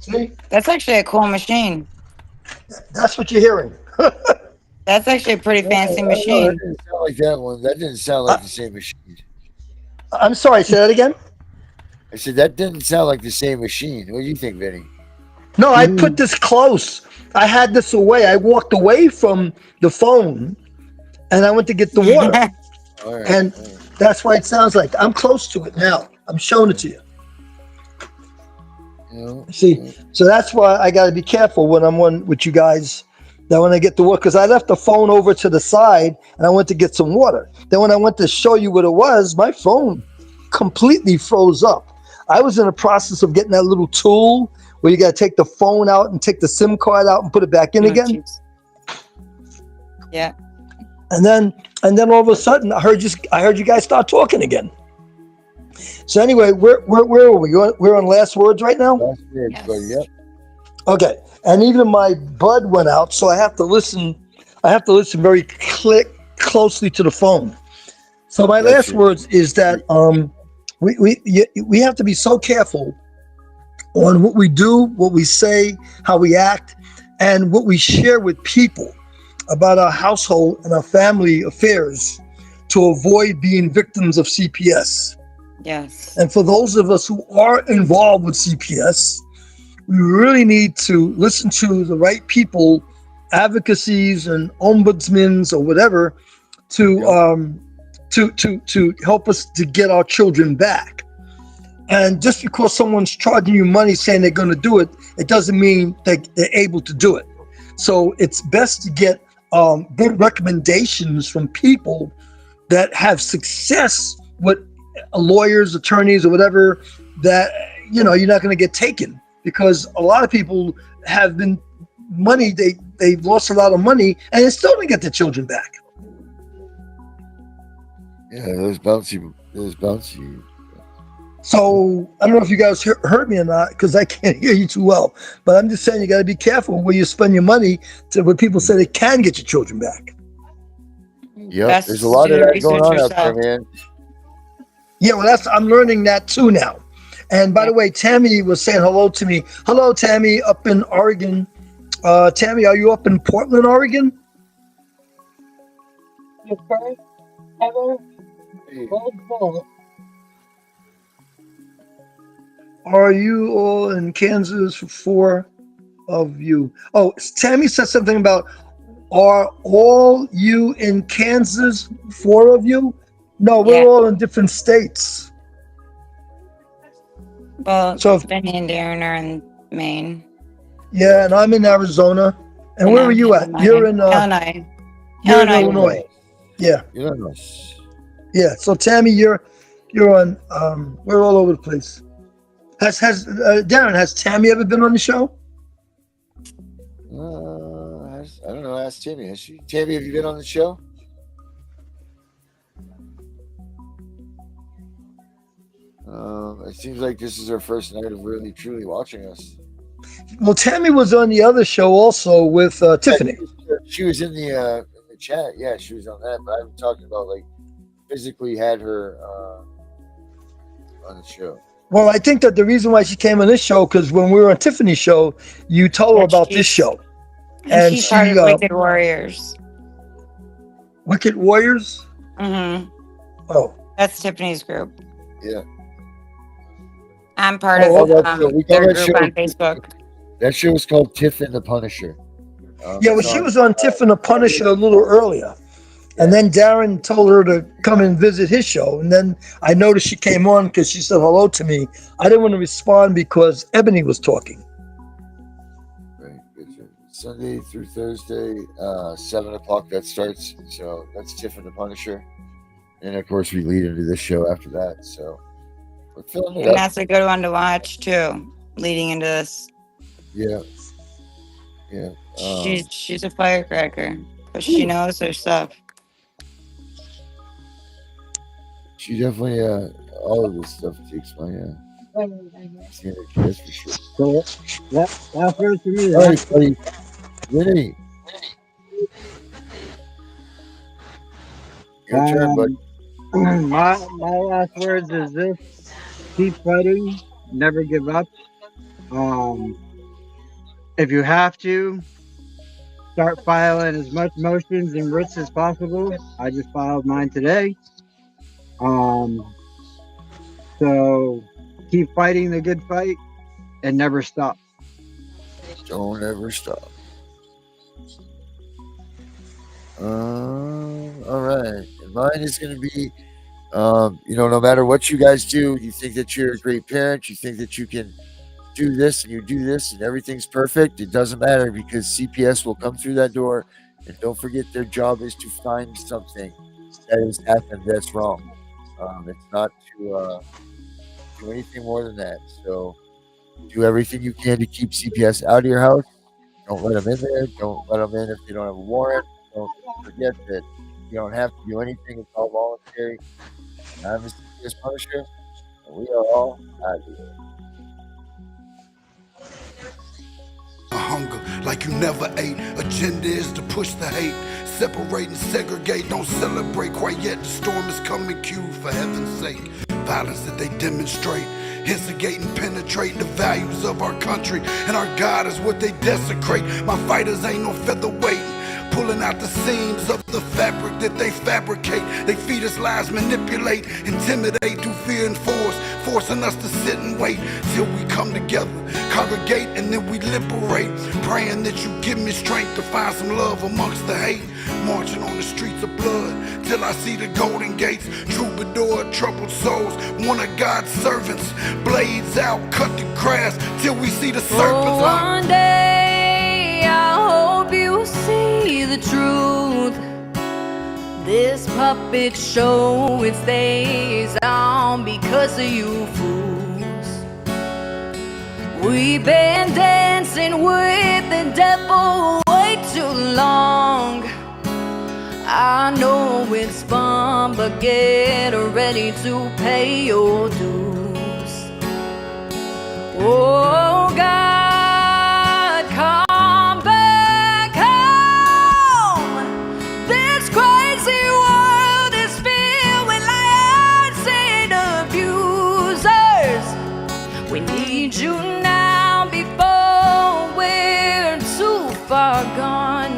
[SPEAKER 8] See?
[SPEAKER 6] That's actually a cool machine.
[SPEAKER 8] That's what you're hearing.
[SPEAKER 6] That's actually a pretty fancy
[SPEAKER 7] That
[SPEAKER 6] machine.
[SPEAKER 7] didn't sound like that one. That didn't sound like the same machine.
[SPEAKER 8] I'm sorry. Say that again.
[SPEAKER 7] I said that didn't sound like the same machine. What do you think, Vinny?
[SPEAKER 8] No, I put this close. I had this away. I walked away from the phone, and I went to get the water.
[SPEAKER 7] All right.
[SPEAKER 8] And that's why it sounds like I'm close to it now. I'm showing it to you. See, so that's why I got to be careful when I'm on with you guys. That when I get the water, because I left the phone over to the side and I went to get some water. Then when I went to show you what it was, my phone completely froze up. I was in the process of getting that little tool where you got to take the phone out and take the SIM card out and put it back in again.
[SPEAKER 6] Yeah.
[SPEAKER 8] And then all of a sudden, I heard you guys start talking again. So anyway, where are we? We're on last words right now.
[SPEAKER 7] Last words,
[SPEAKER 6] Yes.
[SPEAKER 7] buddy. Yep.
[SPEAKER 8] Okay, and even my bud went out, so I have to listen. Very closely to the phone. So my last words is that we have to be so careful on what we do, what we say, how we act, and what we share with people about our household and our family affairs to avoid being victims of CPS.
[SPEAKER 6] Yes.
[SPEAKER 8] And for those of us who are involved with CPS, we really need to listen to the right people, advocacies and ombudsmen or whatever, to help us to get our children back. And just because someone's charging you money saying they're going to do it, it doesn't mean that they're able to do it. So it's best to get good recommendations from people that have success with lawyers, attorneys, or whatever, that you're not going to get taken, because a lot of people have been they've lost a lot of money and they still don't get their children back.
[SPEAKER 7] Yeah, those bouncy.
[SPEAKER 8] So I don't know if you guys heard me or not, because I can't hear you too well, but I'm just saying you got to be careful where you spend your money when people say they can get your children back.
[SPEAKER 7] Yep, there's a lot of that going on out there, man.
[SPEAKER 8] Yeah, well, I'm learning that too now. And by the way, Tammy was saying hello to me. Hello, Tammy, up in Oregon. Tammy, are you up in Portland, Oregon?
[SPEAKER 10] The first ever Gold Bowl.
[SPEAKER 8] Are you all in Kansas? 4 of you. Oh, Tammy said something about, are all you in Kansas? 4 of you? No, we're all in different states.
[SPEAKER 6] Well,
[SPEAKER 8] So,
[SPEAKER 6] Benny and Darren are in Maine.
[SPEAKER 8] yeah, and I'm in Arizona. And
[SPEAKER 6] And
[SPEAKER 8] where
[SPEAKER 6] I'm
[SPEAKER 8] are you at? You're in
[SPEAKER 6] Illinois.
[SPEAKER 8] you're in
[SPEAKER 6] Illinois.
[SPEAKER 8] Illinois. Yeah,
[SPEAKER 7] Yes.
[SPEAKER 8] yeah. So Tammy, you're on. We're all over the place. Has Darren, has Tammy ever been on the show?
[SPEAKER 7] I don't know. Ask Tammy. Has she? Tammy, have you been on the show? It seems like this is her first night of really truly watching us.
[SPEAKER 8] Well, Tammy was on the other show also with Tiffany.
[SPEAKER 7] She was in the chat. Yeah, she was on that. But I'm talking about like physically had her on the show.
[SPEAKER 8] Well, I think that the reason why she came on this show because when we were on Tiffany's show, you told her about this show,
[SPEAKER 6] And she started Wicked Warriors.
[SPEAKER 8] Wicked Warriors.
[SPEAKER 6] Mm-hmm.
[SPEAKER 8] Oh,
[SPEAKER 6] that's Tiffany's group.
[SPEAKER 7] Yeah.
[SPEAKER 6] I'm part of
[SPEAKER 8] we
[SPEAKER 6] their group on Facebook.
[SPEAKER 7] That show was called Tiff and the Punisher.
[SPEAKER 8] Yeah, well, she was on Tiff and the Punisher a little earlier. And then Darren told her to come and visit his show. And then I noticed she came on because she said hello to me. I didn't want to respond because Ebony was talking.
[SPEAKER 7] Right. Sunday through Thursday, 7 o'clock that starts. So that's Tiff and the Punisher. And of course, we lead into this show after that. So we're filling it up.
[SPEAKER 6] And that's a good one to watch too, leading into this.
[SPEAKER 7] Yeah. Yeah.
[SPEAKER 6] She's a firecracker, but she knows her stuff.
[SPEAKER 7] She definitely, all of this stuff takes my energy, that's for sure.
[SPEAKER 5] So, that's first for me.
[SPEAKER 7] All right, buddy. Vinny. Your turn, buddy.
[SPEAKER 5] My last words is this: keep fighting, never give up. If you have to, start filing as much motions and writs as possible. I just filed mine today. So keep fighting the good fight and never stop.
[SPEAKER 7] Don't ever stop. All right. And mine is going to be, no matter what you guys do, you think that you're a great parent, you think that you can do this and you do this and everything's perfect. It doesn't matter because CPS will come through that door. And don't forget their job is to find something that has happened that's wrong. It's not to do anything more than that. So do everything you can to keep CPS out of your house. Don't let them in there. Don't let them in if they don't have a warrant. Don't forget that you don't have to do anything. It's all voluntary. I'm the CPS Punisher, and we are all out of here.
[SPEAKER 11] Hunger like you never ate. Agenda is to push the hate. Separate and segregate, don't celebrate quite yet. The storm is coming, Q, for heaven's sake. Violence that they demonstrate, instigate and penetrate the values of our country. And our God is what they desecrate. My fighters ain't no featherweight, pulling out the seams of the fabric that they fabricate. They feed us lies, manipulate, intimidate through fear and force, forcing us to sit and wait till we come together, congregate, and then we liberate. Praying that you give me strength to find some love amongst the hate. Marching on the streets of blood till I see the golden gates. Troubadour, troubled souls, one of God's servants. Blades out, cut the grass till we see the serpents.
[SPEAKER 12] One day I hope you see the truth. This puppet show, it stays on because of you fools. We've been dancing with the devil way too long. I know it's fun, but get ready to pay your dues. Oh God, come back home. This crazy world is filled with liars and abusers. We need you now before we're too far gone.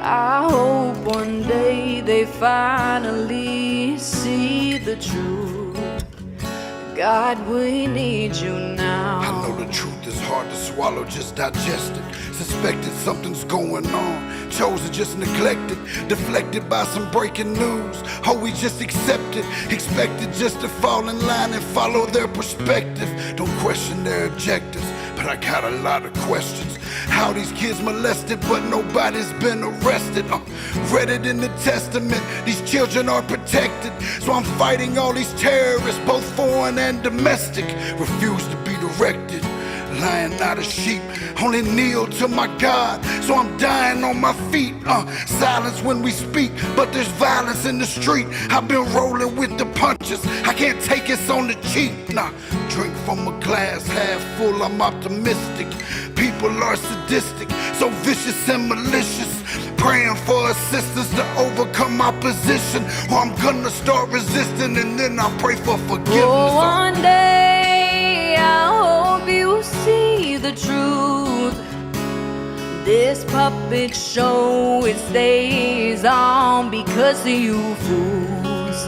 [SPEAKER 12] I hope one day they finally see the truth. God, we need you now.
[SPEAKER 11] I know the truth is hard to swallow, just digest it. Suspected something's going on, chosen just neglected, deflected by some breaking news. Oh, we just accepted, expected just to fall in line and follow their perspective. Don't question their objectives, but I got a lot of questions. How these kids molested, but nobody's been arrested. Read it in the testament, these children are protected. So I'm fighting all these terrorists, both foreign and domestic. Refuse to be directed, lying not a sheep, only kneel to my God, so I'm dying on my feet. Silence when we speak, but there's violence in the street. I've been rolling with the punches, I can't take it on the cheap. Nah, drink from a glass half full, I'm optimistic. People are sadistic, so vicious and malicious. Praying for assistance to overcome opposition, or I'm gonna start resisting and then I'll pray for forgiveness.
[SPEAKER 12] Oh, one day I hope you see the truth. This puppet show, it stays on because of you fools.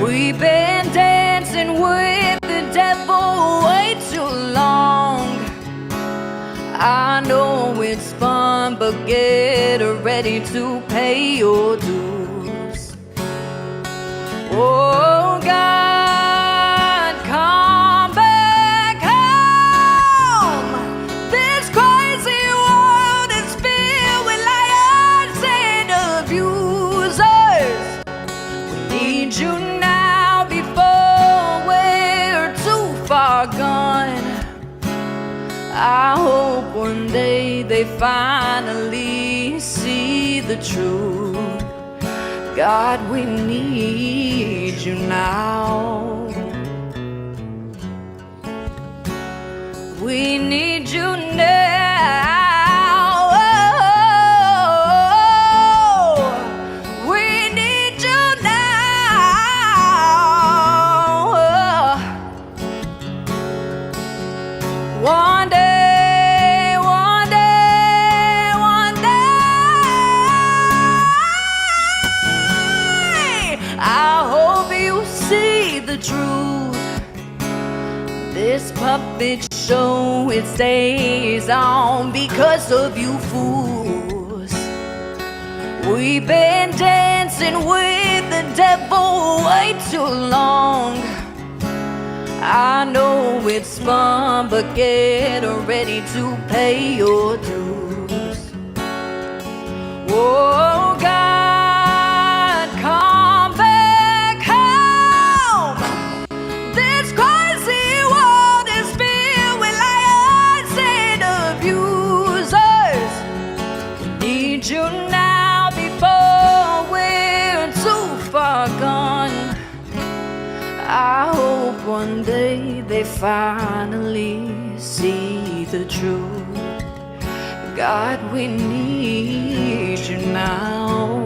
[SPEAKER 12] We've been dancing with the devil way too long. I know it's fun, but get ready to pay your dues. Oh God, come back home. This crazy world is filled with liars and abusers. We need you now before we're too far gone. I hope one day they finally see the truth. God, we need you now. We need you now. We need you now. One day. The truth. This puppet show, it stays on because of you fools. We've been dancing with the devil way too long. I know it's fun, but get ready to pay your dues. Oh God, come back home. This crazy world is filled with liars and abusers. We need you now before we're too far gone. I hope one day they finally see the truth. God, we need you now.